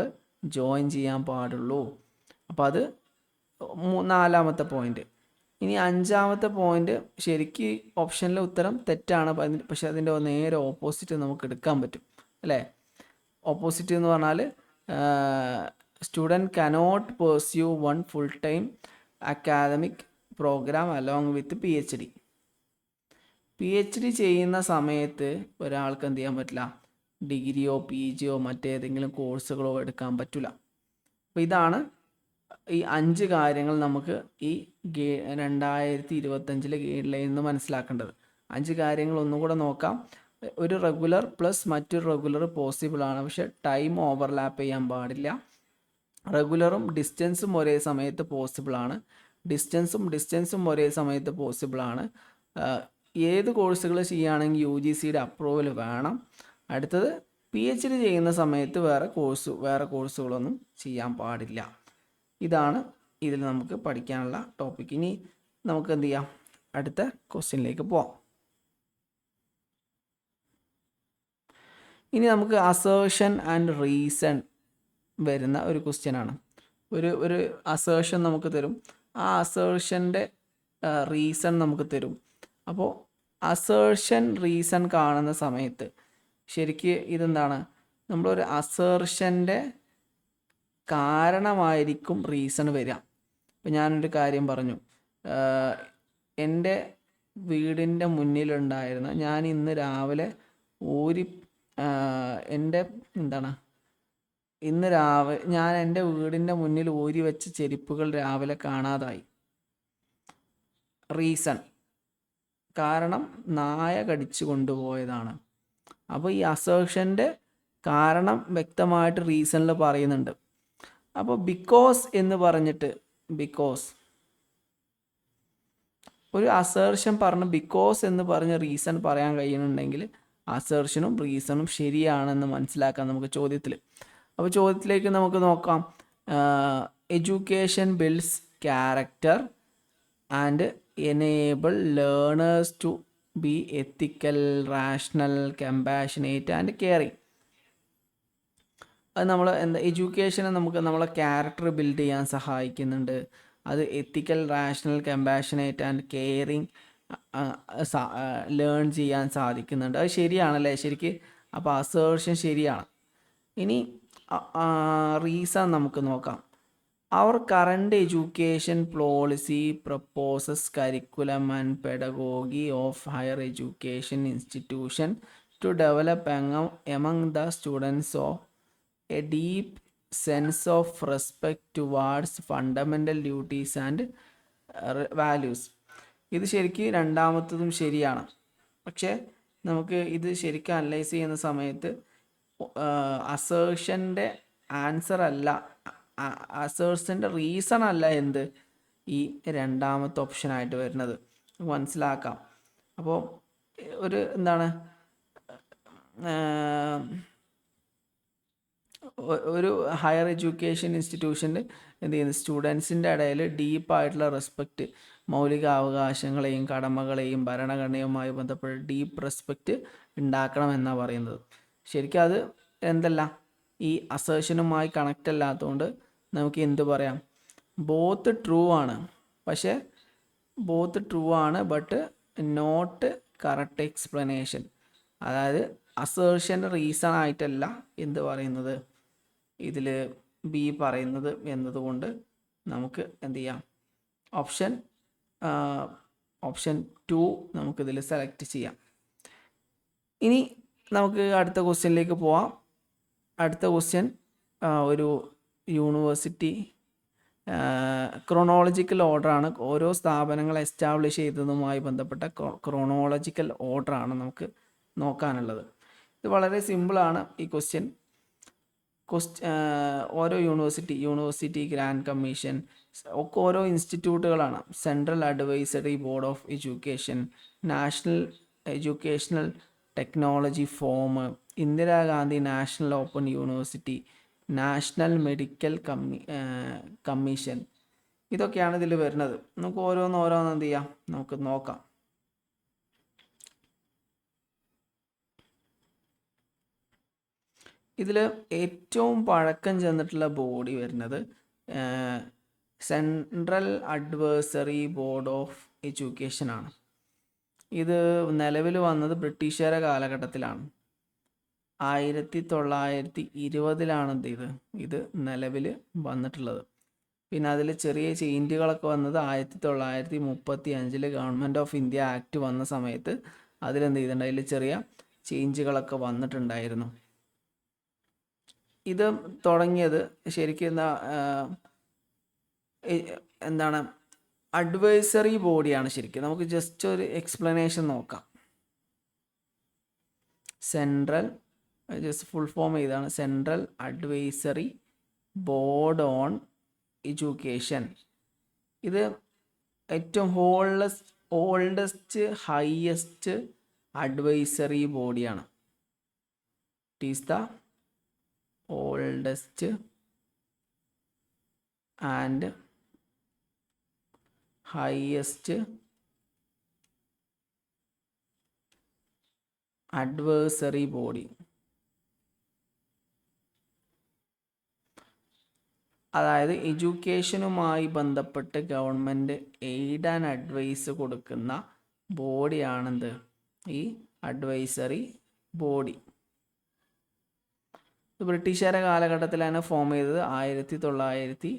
ജോയിൻ ചെയ്യാൻ പാടുള്ളൂ. അപ്പോൾ അത് 4ാമത്തെ പോയിന്റ്. ഇനി 5ാമത്തെ പോയിന്റ് ശരിക്ക് ഓപ്ഷനിലെ ഉത്തരം തെറ്റാണ്, പക്ഷെ അതിൻ്റെ നേരെ ഓപ്പോസിറ്റ് നമുക്ക് എടുക്കാൻ പറ്റും അല്ലേ? ഓപ്പോസിറ്റ് എന്ന് പറഞ്ഞാൽ student cannot pursue one full time academic program along with PhD ചെയ്യുന്ന സമയത്ത് ഒരാൾക്ക് എന്ത് ചെയ്യാൻ പറ്റില്ല, ഡിഗ്രിയോ PGയോ മറ്റേതെങ്കിലും കോഴ്സുകളോ എടുക്കാൻ പറ്റില്ല. അപ്പോൾ ഇതാണ് ഈ 5 കാര്യങ്ങൾ നമുക്ക് ഈ 2025 ഗൈഡ് ലൈനിൽ നിന്ന് മനസ്സിലാക്കേണ്ടത്. 5 കാര്യങ്ങൾ ഒന്നും കൂടെ നോക്കാം. ഒരു റെഗുലർ പ്ലസ് മറ്റൊരു റെഗുലർ പോസിബിൾ ആണ്, പക്ഷെ ടൈം ഓവർലാപ്പ് ചെയ്യാൻ പാടില്ല. റെഗുലറും ഡിസ്റ്റൻസും ഒരേ സമയത്ത് പോസിബിൾ ആണ്, ഡിസ്റ്റൻസും ഒരേ സമയത്ത് പോസിബിൾ ആണ്. ഏത് കോഴ്സുകൾ ചെയ്യുകയാണെങ്കിൽ UGCയുടെ അപ്രൂവൽ വേണം. അടുത്തത് PhD ചെയ്യുന്ന സമയത്ത് വേറെ കോഴ്സുകളൊന്നും ചെയ്യാൻ പാടില്ല. ഇതാണ് ഇതിൽ നമുക്ക് പഠിക്കാനുള്ള ടോപ്പിക്. ഇനി നമുക്ക് എന്ത് ചെയ്യാം, അടുത്ത ക്വസ്റ്റ്യനിലേക്ക് പോവാം. ഇനി നമുക്ക് അസേർഷൻ ആൻഡ് റീസൺ വരുന്ന ഒരു ക്വസ്റ്റ്യനാണ്. ഒരു അസേർഷൻ നമുക്ക് തരും, ആ അസേർഷൻ്റെ റീസൺ നമുക്ക് തരും. അപ്പോൾ അസേർഷൻ റീസൺ കാണുന്ന സമയത്ത് ശരിക്ക് ഇതെന്താണ്, നമ്മളൊരു അസേർഷൻ്റെ കാരണമായിരിക്കും റീസൺ വരിക. ഇപ്പം ഞാനൊരു കാര്യം പറഞ്ഞു, എൻ്റെ വീടിൻ്റെ മുന്നിലുണ്ടായിരുന്ന ഞാൻ ഇന്ന് രാവിലെ ഞാൻ എൻ്റെ വീടിൻ്റെ മുന്നിൽ ഊരി വെച്ച ചെരുപ്പുകൾ രാവിലെ കാണാതായി. റീസൺ കാരണം നായ കടിച്ചു കൊണ്ടുപോയതാണ്. അപ്പോൾ ഈ അസേർഷൻ്റെ കാരണം വ്യക്തമായിട്ട് റീസണിൽ പറയുന്നുണ്ട്. അപ്പോൾ ബിക്കോസ് എന്ന് പറഞ്ഞിട്ട് ഒരു അസേർഷൻ പറഞ്ഞ് ബിക്കോസ് എന്ന് പറഞ്ഞ് റീസൺ പറയാൻ കഴിയുന്നുണ്ടെങ്കിൽ അസേർഷനും റീസണും ശരിയാണെന്ന് മനസ്സിലാക്കാം നമുക്ക് ചോദ്യത്തിൽ. അപ്പോൾ ചോദ്യത്തിലേക്ക് നമുക്ക് നോക്കാം. Education builds character and enable learners to be ethical, rational, compassionate and caring. അത് നമ്മൾ എഡ്യൂക്കേഷനെ നമുക്ക് നമ്മളെ ക്യാരക്ടർ ബിൽഡ് ചെയ്യാൻ സഹായിക്കുന്നുണ്ട്. അത് ethical, rational, compassionate and caring learn ചെയ്യാൻ സാധിക്കുന്നുണ്ട്. അത് ശരിയാണല്ലേ ശരിക്ക്? അപ്പോൾ അസേർഷൻ ശരിയാണ്. ഇനി റീസൺ നമുക്ക് നോക്കാം. അവർ current education policy proposes curriculum and pedagogy of higher education institution to develop among the students of a deep sense of respect towards fundamental duties and values. ഇത് ശരിക്കും രണ്ടാമത്തതും ശരിയാണ്. പക്ഷേ നമുക്ക് ഇത് ശരിക്കും അനലൈസ് ചെയ്യുന്ന സമയത്ത് അസേർഷൻ്റെ ആൻസർ അല്ല, അസേർഷൻ്റെ റീസൺ അല്ല എന്ത് ഈ രണ്ടാമത്തെ ഓപ്ഷനായിട്ട് വരുന്നത് മനസ്സിലാക്കാം. അപ്പോൾ ഒരു ഒരു ഹയർ എഡ്യൂക്കേഷൻ ഇൻസ്റ്റിറ്റ്യൂഷനിൽ എന്ത് ചെയ്യുന്നത്, സ്റ്റുഡൻസിൻ്റെ ഇടയിൽ ഡീപ്പായിട്ടുള്ള റെസ്പെക്റ്റ്, മൗലിക അവകാശങ്ങളെയും കടമകളെയും ഭരണഘടനയുമായി ബന്ധപ്പെട്ട് ഡീപ്പ് റെസ്പെക്റ്റ് ഉണ്ടാക്കണമെന്നാണ് പറയുന്നത്. ശരിക്കും അത് ഈ അസേർഷനുമായി കണക്റ്റ് അല്ലാത്തതുകൊണ്ട് നമുക്ക് എന്ത് പറയാം, ബോത്ത് ട്രൂ ആണ്. പക്ഷേ ബോത്ത് ട്രൂ ആണ് ബട്ട് നോട്ട് കറക്റ്റ് എക്സ്പ്ലനേഷൻ. അതായത് അസേർഷൻ്റെ റീസൺ ആയിട്ടല്ല എന്ത് പറയുന്നത് ഇതിൽ ബി പറയുന്നത് എന്നതുകൊണ്ട് നമുക്ക് എന്ത് ചെയ്യാം, ഓപ്ഷൻ 2 നമുക്കിതിൽ സെലക്ട് ചെയ്യാം. ഇനി നമുക്ക് അടുത്ത ക്വസ്റ്റ്യനിലേക്ക് പോവാം. അടുത്ത ക്വസ്റ്റ്യൻ ഒരു യൂണിവേഴ്സിറ്റി ക്രോണോളജിക്കൽ ഓർഡറാണ്. ഓരോ സ്ഥാപനങ്ങൾ എസ്റ്റാബ്ലിഷ് ചെയ്തതുമായി ബന്ധപ്പെട്ട ക്രോണോളജിക്കൽ ഓർഡറാണ് നമുക്ക് നോക്കാനുള്ളത്. ഇത് വളരെ സിമ്പിളാണ് ഈ ക്വസ്റ്റ്യൻ. ഓരോ യൂണിവേഴ്സിറ്റി ഗ്രാൻഡ് കമ്മീഷൻ ഒക്കെ ഓരോ ഇൻസ്റ്റിറ്റ്യൂട്ടുകളാണ്. Central advisory board of education, national educational technology form, Indira Gandhi national open university, national medical commission, ഇതൊക്കെയാണ് ഇതിൽ വരുന്നത്. നമുക്ക് ഓരോന്ന് എന്ത് ചെയ്യാം, നമുക്ക് നോക്കാം. ഇതിൽ ഏറ്റവും പഴക്കം ചെന്നിട്ടുള്ള ബോഡി വരുന്നത് central advisory board of education ആണ്. ഇത് നിലവിൽ വന്നത് ബ്രിട്ടീഷുകാരുടെ കാലഘട്ടത്തിലാണ്. 1920 ഇത് നിലവിൽ വന്നിട്ടുള്ളത്. പിന്നെ അതിൽ ചെറിയ ചേഞ്ചുകളൊക്കെ വന്നത് 1935 ഗവൺമെൻറ് ഓഫ് ഇന്ത്യ ആക്ട് വന്ന സമയത്ത് അതിലെന്ത് ചെയ്തിട്ടുണ്ട്, അതിൽ ചെറിയ ചേഞ്ചുകളൊക്കെ വന്നിട്ടുണ്ടായിരുന്നു. ഇത് തുടങ്ങിയത് ശരിക്കും എന്താണ് അഡ്വൈസറി ബോഡിയാണ് ശരിക്കും. നമുക്ക് ജസ്റ്റ് ഒരു എക്സ്പ്ലനേഷൻ നോക്കാം. സെൻട്രൽ ജസ്റ്റ് ഫുൾ ഫോം ചെയ്താണ് central advisory board on education. ഇത് ഏറ്റവും ഓൾഡസ്റ്റ് ഹയസ്റ്റ് അഡ്വൈസറി ബോഡിയാണ്. It is the oldest and highest advisory body. അതായത് എഡ്യൂക്കേഷനുമായി ബന്ധപ്പെട്ട് ഗവൺമെൻറ് എയ്ഡ് ആൻഡ് അഡ്വൈസ് കൊടുക്കുന്ന ബോഡിയാണെന്ത്, ഈ അഡ്വൈസറി ബോഡി. ബ്രിട്ടീഷുകാരുടെ കാലഘട്ടത്തിലാണ് ഫോം ചെയ്തത്. 1920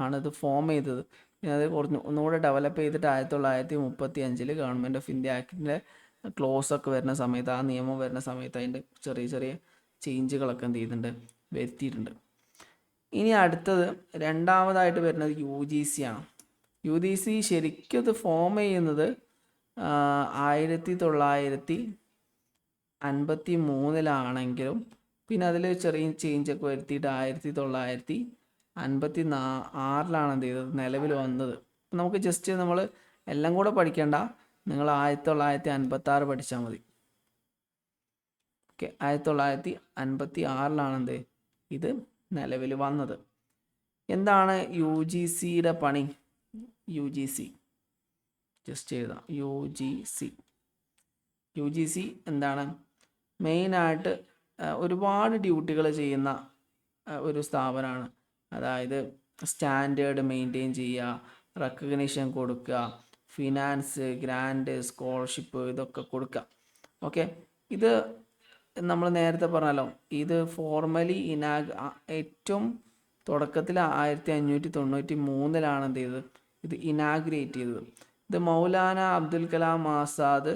ആണ് ഇത് ഫോം ചെയ്തത്. പിന്നെ അത് ഒന്നുകൂടെ ഡെവലപ്പ് ചെയ്തിട്ട് 1935 ഗവൺമെൻറ് ഓഫ് ഇന്ത്യ ആക്ടിൻ്റെ ക്ലോസ് ഒക്കെ വരുന്ന സമയത്ത്, ആ നിയമം വരുന്ന സമയത്ത് അതിൻ്റെ ചെറിയ ചെറിയ ചേഞ്ചുകളൊക്കെ എന്ത് ചെയ്തിട്ടുണ്ട്, വരുത്തിയിട്ടുണ്ട്. ഇനി അടുത്തത് രണ്ടാമതായിട്ട് വരുന്നത് UGC ആണ്. UGC ശരിക്കും ഇത് ഫോം ചെയ്യുന്നത് 1953 പിന്നെ അതിൽ ചെറിയ ചേഞ്ചൊക്കെ വരുത്തിയിട്ട് 1956 എന്ത് ചെയ്തത്, നിലവിൽ വന്നത്. നമുക്ക് ജസ്റ്റ് നമ്മൾ എല്ലാം കൂടെ പഠിക്കേണ്ട, നിങ്ങൾ 1956 പഠിച്ചാൽ മതി. ഓക്കെ, 1956 ഇത് നിലവിൽ വന്നത്. എന്താണ് UGCയുടെ പണി? UGC ജസ്റ്റ് എഴുതാം. UGC എന്താണ്? മെയിനായിട്ട് ഒരുപാട് ഡ്യൂട്ടികൾ ചെയ്യുന്ന ഒരു സ്ഥാപനമാണ്. അതായത് സ്റ്റാൻഡേർഡ് മെയിൻറ്റെയിൻ ചെയ്യുക, റെക്കഗ്നിഷൻ കൊടുക്കുക, ഫിനാൻസ്, ഗ്രാൻഡ്, സ്കോളർഷിപ്പ് ഇതൊക്കെ കൊടുക്കുക. ഓക്കെ, ഇത് നമ്മൾ നേരത്തെ പറഞ്ഞല്ലോ, ഇത് ഫോർമലി ഏറ്റവും തുടക്കത്തിൽ 1593 എന്ത് ചെയ്തത്, ഇത് ഇനാഗ്രേറ്റ് ചെയ്തത്. ഇത് Maulana Abdul Kalam Azad,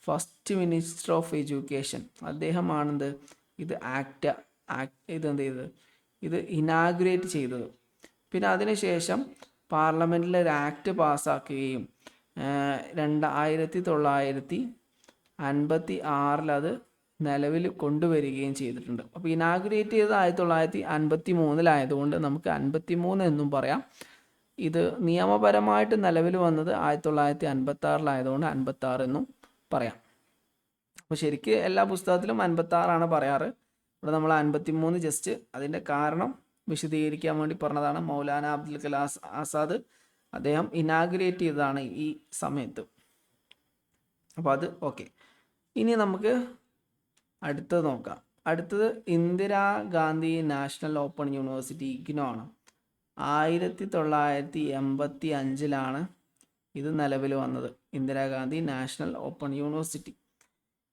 first minister of education, അദ്ദേഹമാണെന്ത് ഇത് ഇതെന്ത് ചെയ്തത്, ഇത് ഇനാഗ്രേറ്റ് ചെയ്തത്. പിന്നെ അതിനുശേഷം പാർലമെൻറ്റിൽ ഒരു ആക്ട് പാസ്സാക്കുകയും 1956 അത് നിലവിൽ കൊണ്ടുവരികയും ചെയ്തിട്ടുണ്ട്. അപ്പോൾ ഇനാഗ്രേറ്റ് ചെയ്തത് 1953 ആയതുകൊണ്ട് നമുക്ക് 53 എന്നും പറയാം. ഇത് നിയമപരമായിട്ട് നിലവിൽ വന്നത് 1956 ആയതുകൊണ്ട് 56 എന്നും പറയാം. അപ്പോൾ ശരിക്ക് എല്ലാ പുസ്തകത്തിലും 56 പറയാറ്. ഇവിടെ നമ്മൾ 53 ജസ്റ്റ് അതിൻ്റെ കാരണം വിശദീകരിക്കാൻ വേണ്ടി പറഞ്ഞതാണ്. മൗലാന അബ്ദുൽ കലാം ആസാദ് അദ്ദേഹം ഇനാഗ്രേറ്റ് ചെയ്തതാണ് ഈ സമയത്ത്. അപ്പോൾ അത് ഓക്കെ. ഇനി നമുക്ക് അടുത്തത് നോക്കാം. അടുത്തത് Indira Gandhi national open university IGNOU ആണ്. 1985 ഇത് നിലവിൽ വന്നത്. Indira Gandhi national open university.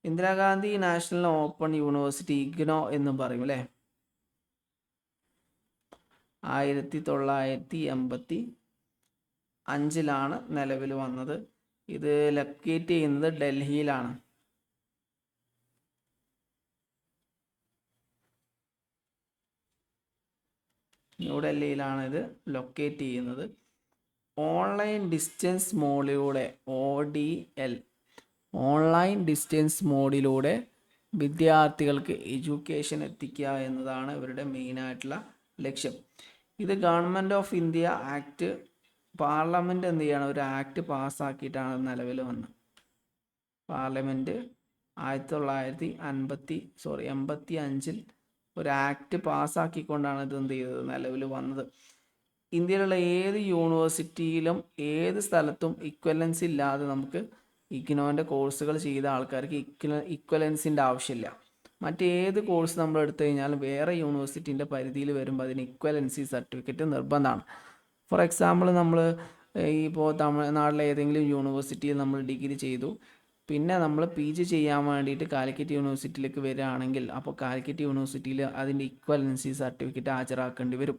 Indira Gandhi national open university IGNOU എന്നും പറയും അല്ലേ. 1985 നിലവിൽ വന്നത്. ഇത് ലൊക്കേറ്റ് ചെയ്യുന്നത് ഡൽഹിയിലാണ്. ന്യൂഡൽഹിയിലാണ് ഇത് ലൊക്കേറ്റ് ചെയ്യുന്നത്. ഓൺലൈൻ ഡിസ്റ്റൻസ് മോഡിലൂടെ ODL ഓൺലൈൻ ഡിസ്റ്റൻസ് മോഡിലൂടെ വിദ്യാർത്ഥികൾക്ക് എഡ്യൂക്കേഷൻ എത്തിക്കുക എന്നതാണ് ഇവരുടെ മെയിനായിട്ടുള്ള ലക്ഷ്യം. ഇത് government of India act, parliament എന്ത് ചെയ്യണം, ഒരു ആക്ട് പാസ്സാക്കിയിട്ടാണ് നിലവിൽ വന്നത്. പാർലമെൻറ്റ് 1985 ഒരു ആക്ട് പാസ്സാക്കിക്കൊണ്ടാണ് ഇത് എന്ത് ചെയ്തത്, നിലവിൽ വന്നത്. ഇന്ത്യയിലുള്ള ഏത് യൂണിവേഴ്സിറ്റിയിലും ഏത് സ്ഥലത്തും ഇക്വലൻസി ഇല്ലാതെ നമുക്ക് ഇഗ്നോൻ്റെ കോഴ്സുകൾ ചെയ്ത ആൾക്കാർക്ക് ഇക്വലൻസിൻ്റെ ആവശ്യമില്ല. മറ്റേത് കോഴ്സ് നമ്മൾ എടുത്തു കഴിഞ്ഞാലും വേറെ യൂണിവേഴ്സിറ്റീൻ്റെ പരിധിയിൽ വരുമ്പോൾ അതിന് ഇക്വലൻസി സർട്ടിഫിക്കറ്റ് നിർബന്ധമാണ്. ഫോർ എക്സാമ്പിൾ, നമ്മൾ ഇപ്പോൾ തമിഴ്നാട്ടിലെ ഏതെങ്കിലും യൂണിവേഴ്സിറ്റിയിൽ നമ്മൾ ഡിഗ്രി ചെയ്തു, പിന്നെ നമ്മൾ PG ചെയ്യാൻ വേണ്ടിയിട്ട് കാലിക്കറ്റ് യൂണിവേഴ്സിറ്റിയിലേക്ക് വരികയാണെങ്കിൽ അപ്പോൾ കാലിക്കറ്റ് യൂണിവേഴ്സിറ്റിയിൽ അതിൻ്റെ ഇക്വലൻസി സർട്ടിഫിക്കറ്റ് ഹാജരാക്കേണ്ടി വരും.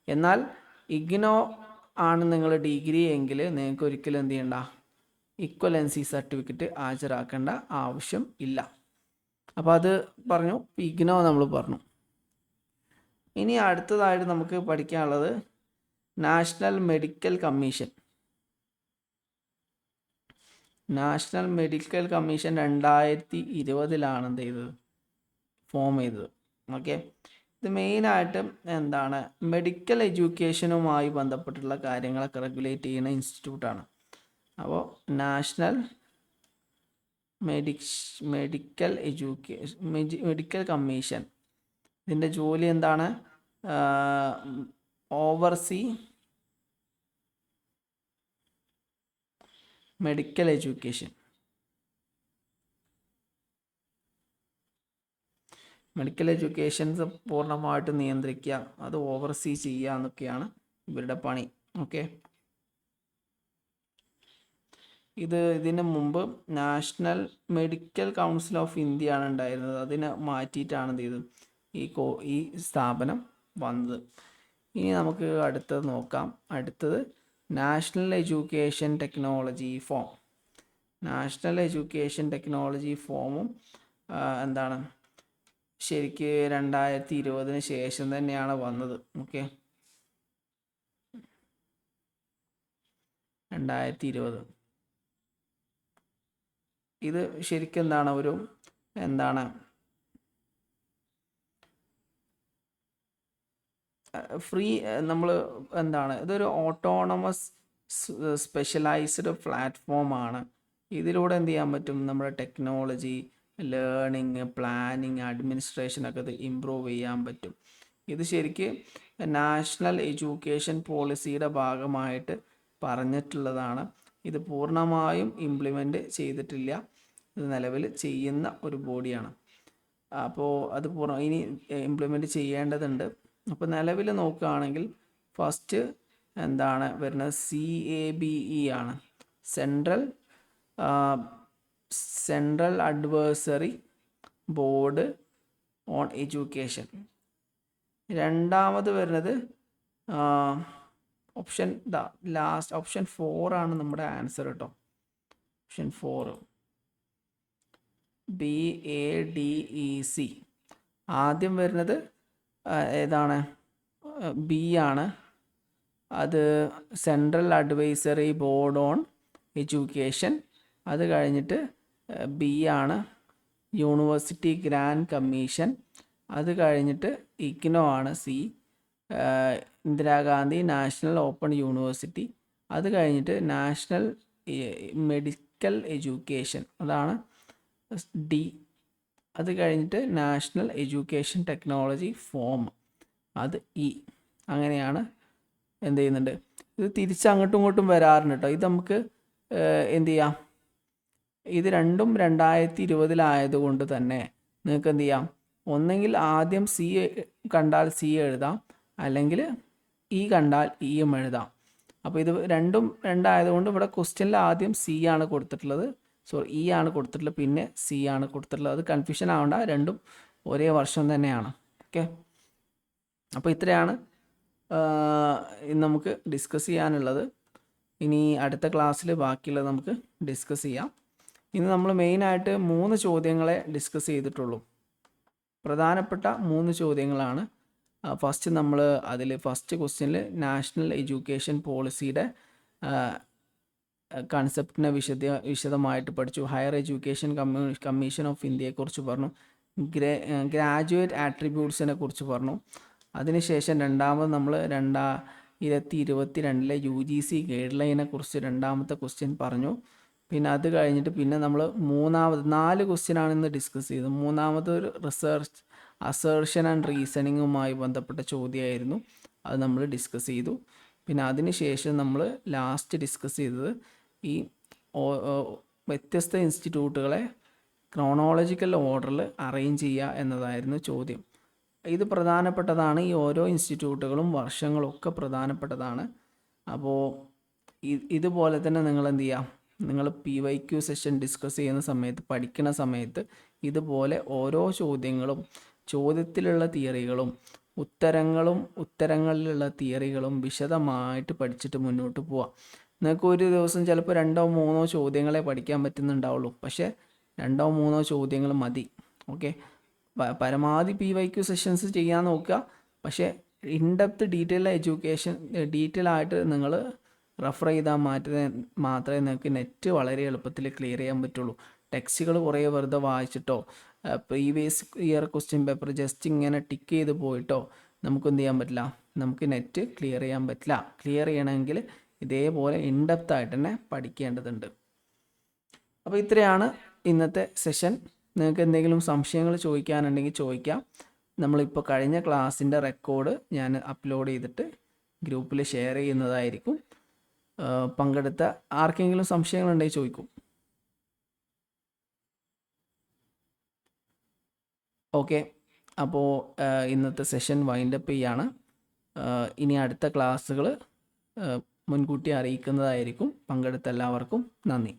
എന്നാൽ ഇഗ്നോ ആണ് നിങ്ങൾ ഡിഗ്രി എങ്കിൽ നിങ്ങൾക്ക് ഒരിക്കലും എന്ത് ചെയ്യണ്ട, ഇക്വലൻസി സർട്ടിഫിക്കറ്റ് ഹാജരാക്കേണ്ട ആവശ്യം ഇല്ല. അപ്പോൾ അത് പറഞ്ഞു, ഇഗ്നോ നമ്മൾ പറഞ്ഞു. ഇനി അടുത്തതായിട്ട് നമുക്ക് പഠിക്കാനുള്ളത് national medical commission. National medical commission 2020 എന്ത് ചെയ്തത്, ഫോം ചെയ്തത്. ഓക്കെ, ഇത് മെയിനായിട്ടും എന്താണ്, മെഡിക്കൽ എഡ്യൂക്കേഷനുമായി ബന്ധപ്പെട്ടുള്ള കാര്യങ്ങളൊക്കെ റെഗുലേറ്റ് ചെയ്യുന്ന ഇൻസ്റ്റിറ്റ്യൂട്ടാണ്. അപ്പോൾ നാഷണൽ മെഡിക്കൽ കമ്മീഷൻ, ഇതിൻ്റെ ജോലി എന്താണ്, oversee medical education. Medical educations പൂർണ്ണമായിട്ട് നിയന്ത്രിക്കുക, അത് ഓവർസീ ചെയ്യുക എന്നൊക്കെയാണ് ഇവരുടെ പണി. ഓക്കെ, ഇതിന് മുമ്പ് national medical council of India ആണ് ഉണ്ടായിരുന്നത്. അതിനെ മാറ്റിയിട്ടാണ് എന്ത് ചെയ്തത്, ഈ സ്ഥാപനം വന്നത്. ഇനി നമുക്ക് അടുത്തത് നോക്കാം. അടുത്തത് national education technology form. National education technology ഫോമും എന്താണ്, ശരിക്ക് 2020 ശേഷം തന്നെയാണ് വന്നത്. ഓക്കെ, 2020 ഇത് ശരിക്കും എന്താണ്, ഒരു എന്താണ് ഫ്രീ, നമ്മൾ എന്താണ്, ഇതൊരു ഓട്ടോണമസ് സ്പെഷ്യലൈസ്ഡ് പ്ലാറ്റ്ഫോമാണ്. ഇതിലൂടെ എന്ത് ചെയ്യാൻ പറ്റും, നമ്മുടെ ടെക്നോളജി, ലേണിങ്, പ്ലാനിങ്, അഡ്മിനിസ്ട്രേഷനൊക്കെ ഇത് ഇമ്പ്രൂവ് ചെയ്യാൻ പറ്റും. ഇത് ശരിക്ക് നാഷണൽ എഡ്യൂക്കേഷൻ പോളിസിയുടെ ഭാഗമായിട്ട് പറഞ്ഞിട്ടുള്ളതാണ്. ഇത് പൂർണ്ണമായും ഇംപ്ലിമെൻ്റ് ചെയ്തിട്ടില്ല, ഇത് നിലവിൽ ചെയ്യുന്ന ഒരു ബോഡിയാണ്. അപ്പോൾ അത് ഇനി ഇംപ്ലിമെൻ്റ് ചെയ്യേണ്ടതുണ്ട്. അപ്പോൾ നിലവിൽ നോക്കുകയാണെങ്കിൽ ഫസ്റ്റ് എന്താണ് വരുന്നത്, CABE ആണ്, central advisory board on education. രണ്ടാമത് വരുന്നത് ഓപ്ഷൻ 4 ആണ് നമ്മുടെ ആൻസർ കേട്ടോ. Option 4 BADEC. ആദ്യം വരുന്നത് ഏതാണ്, B ആണ്, അത് central advisory board on education. അത് കഴിഞ്ഞിട്ട് B ആണ്, യൂണിവേഴ്സിറ്റി ഗ്രാൻഡ് കമ്മീഷൻ. അത് കഴിഞ്ഞിട്ട് ഇഗ്നോ ആണ്, C, Indira Gandhi national open university. അത് കഴിഞ്ഞിട്ട് നാഷണൽ മെഡിക്കൽ എഡ്യൂക്കേഷൻ, അതാണ് D. അത് കഴിഞ്ഞിട്ട് നാഷണൽ എഡ്യൂക്കേഷൻ ടെക്നോളജി ഫോം, അത് E. അങ്ങനെയാണ് എന്ത് ചെയ്യുന്നുണ്ട്, ഇത് തിരിച്ച് അങ്ങോട്ടും ഇങ്ങോട്ടും വരാറുണ്ട് കേട്ടോ. ഇത് നമുക്ക് എന്ത് ചെയ്യാം, ഇത് രണ്ടും 2020 ആയതുകൊണ്ട് തന്നെ നിങ്ങൾക്ക് എന്ത് ചെയ്യാം, ഒന്നെങ്കിൽ ആദ്യം C കണ്ടാൽ C എഴുതാം, അല്ലെങ്കിൽ E കണ്ടാൽ Eയും എഴുതാം. അപ്പോൾ ഇത് രണ്ടും രണ്ടായതുകൊണ്ട് ഇവിടെ ക്വസ്റ്റ്യനിൽ ആദ്യം C ആണ് കൊടുത്തിട്ടുള്ളത്, E ആണ് കൊടുത്തിട്ടുള്ളത്, പിന്നെ C ആണ് കൊടുത്തിട്ടുള്ളത്. അത് കൺഫ്യൂഷൻ ആവണ്ട, രണ്ടും ഒരേ വർഷം തന്നെയാണ്. ഓക്കെ, അപ്പോൾ ഇത്രയാണ് നമുക്ക് ഡിസ്കസ് ചെയ്യാനുള്ളത്. ഇനി അടുത്ത ക്ലാസ്സിൽ ബാക്കിയുള്ളത് നമുക്ക് ഡിസ്കസ് ചെയ്യാം. ഇന്ന് നമ്മൾ മെയിനായിട്ട് 3 ചോദ്യങ്ങളെ ഡിസ്കസ് ചെയ്തിട്ടുള്ളൂ. പ്രധാനപ്പെട്ട 3 ചോദ്യങ്ങളാണ്. ഫസ്റ്റ് നമ്മൾ ഫസ്റ്റ് ക്വസ്റ്റ്യനിൽ നാഷണൽ എഡ്യൂക്കേഷൻ പോളിസിയുടെ കൺസെപ്റ്റിനെ വിശദമായിട്ട് പഠിച്ചു. ഹയർ എഡ്യൂക്കേഷൻ കമ്മീഷൻ ഓഫ് ഇന്ത്യയെക്കുറിച്ച് പറഞ്ഞു. ഗ്രാജുവേറ്റ് ആട്രിബ്യൂട്ട്സിനെ കുറിച്ച് പറഞ്ഞു. അതിനുശേഷം രണ്ടാമത് നമ്മൾ 2022 UGC ഗൈഡ് ലൈനെ കുറിച്ച് രണ്ടാമത്തെ ക്വസ്റ്റ്യൻ പറഞ്ഞു. പിന്നെ അത് കഴിഞ്ഞിട്ട് പിന്നെ നമ്മൾ 4 ക്വസ്റ്റ്യനാണ് ഇന്ന് ഡിസ്കസ് ചെയ്തത്. മൂന്നാമതൊരു റിസർച്ച് അസേർഷൻ ആൻഡ് റീസണിങ്ങുമായി ബന്ധപ്പെട്ട ചോദ്യമായിരുന്നു. അത് നമ്മൾ ഡിസ്കസ് ചെയ്തു. പിന്നെ അതിന് ശേഷം നമ്മൾ ലാസ്റ്റ് ഡിസ്കസ് ചെയ്തത് ഈ വ്യത്യസ്ത ഇൻസ്റ്റിറ്റ്യൂട്ടുകളെ ക്രോണോളജിക്കൽ ഓർഡറിൽ അറേഞ്ച് ചെയ്യുക എന്നതായിരുന്നു ചോദ്യം. ഇത് പ്രധാനപ്പെട്ടതാണ്. ഈ ഓരോ ഇൻസ്റ്റിറ്റ്യൂട്ടുകളും വർഷങ്ങളൊക്കെ പ്രധാനപ്പെട്ടതാണ്. അപ്പോൾ ഇതുപോലെ തന്നെ നിങ്ങൾ എന്ത് ചെയ്യുക, നിങ്ങൾ PYQ സെഷൻ ഡിസ്കസ് ചെയ്യുന്ന സമയത്ത്, പഠിക്കുന്ന സമയത്ത് ഇതുപോലെ ഓരോ ചോദ്യത്തിലുള്ള തിയറികളും ഉത്തരങ്ങളിലുള്ള തിയറികളും വിശദമായിട്ട് പഠിച്ചിട്ട് മുന്നോട്ട് പോവാം. നിങ്ങൾക്ക് ഒരു ദിവസം ചിലപ്പോൾ 2-3 ചോദ്യങ്ങളെ പഠിക്കാൻ പറ്റുന്നുണ്ടാവുള്ളൂ. പക്ഷേ 2-3 ചോദ്യങ്ങൾ മതി. ഓക്കെ, പരമാവധി PYQ സെഷൻസ് ചെയ്യാൻ നോക്കുക. പക്ഷേ ഇൻഡെപ്ത് ഡീറ്റെയിൽ ആയിട്ട് നിങ്ങൾ റെഫർ ചെയ്താൽ മാത്രമേ നിങ്ങൾക്ക് നെറ്റ് വളരെ എളുപ്പത്തിൽ ക്ലിയർ ചെയ്യാൻ പറ്റുള്ളൂ. ടെക്സ്റ്റുകൾ കുറേ വെറുതെ വായിച്ചിട്ടോ previous year question paper just ഇങ്ങനെ ടിക്ക് ചെയ്ത് പോയിട്ടോ നമുക്ക് എന്ത് ചെയ്യാൻ പറ്റില്ല, നമുക്ക് നെറ്റ് ക്ലിയർ ചെയ്യാൻ പറ്റില്ല. ക്ലിയർ ചെയ്യണമെങ്കിൽ ഇതേപോലെ ഇൻഡെപ്ത് ആയിട്ട് തന്നെ പഠിക്കേണ്ടതുണ്ട്. അപ്പോൾ ഇത്രയാണ് ഇന്നത്തെ സെഷൻ. നിങ്ങൾക്ക് എന്തെങ്കിലും സംശയങ്ങൾ ചോദിക്കാനുണ്ടെങ്കിൽ ചോദിക്കാം. നമ്മളിപ്പോൾ കഴിഞ്ഞ ക്ലാസ്സിൻ്റെ റെക്കോർഡ് ഞാൻ അപ്ലോഡ് ചെയ്തിട്ട് ഗ്രൂപ്പിൽ ഷെയർ ചെയ്യുന്നതായിരിക്കും. പങ്കെടുത്ത ആർക്കെങ്കിലും സംശയങ്ങളുണ്ടെങ്കിൽ ചോദിക്കും. ഓക്കെ, അപ്പോൾ ഇന്നത്തെ സെഷൻ വൈൻഡപ്പ് ചെയ്യാണ്. ഇനി അടുത്ത ക്ലാസ്സുകൾ മുൻകൂട്ടി അറിയിക്കുന്നതായിരിക്കും. പങ്കെടുത്ത എല്ലാവർക്കും നന്ദി.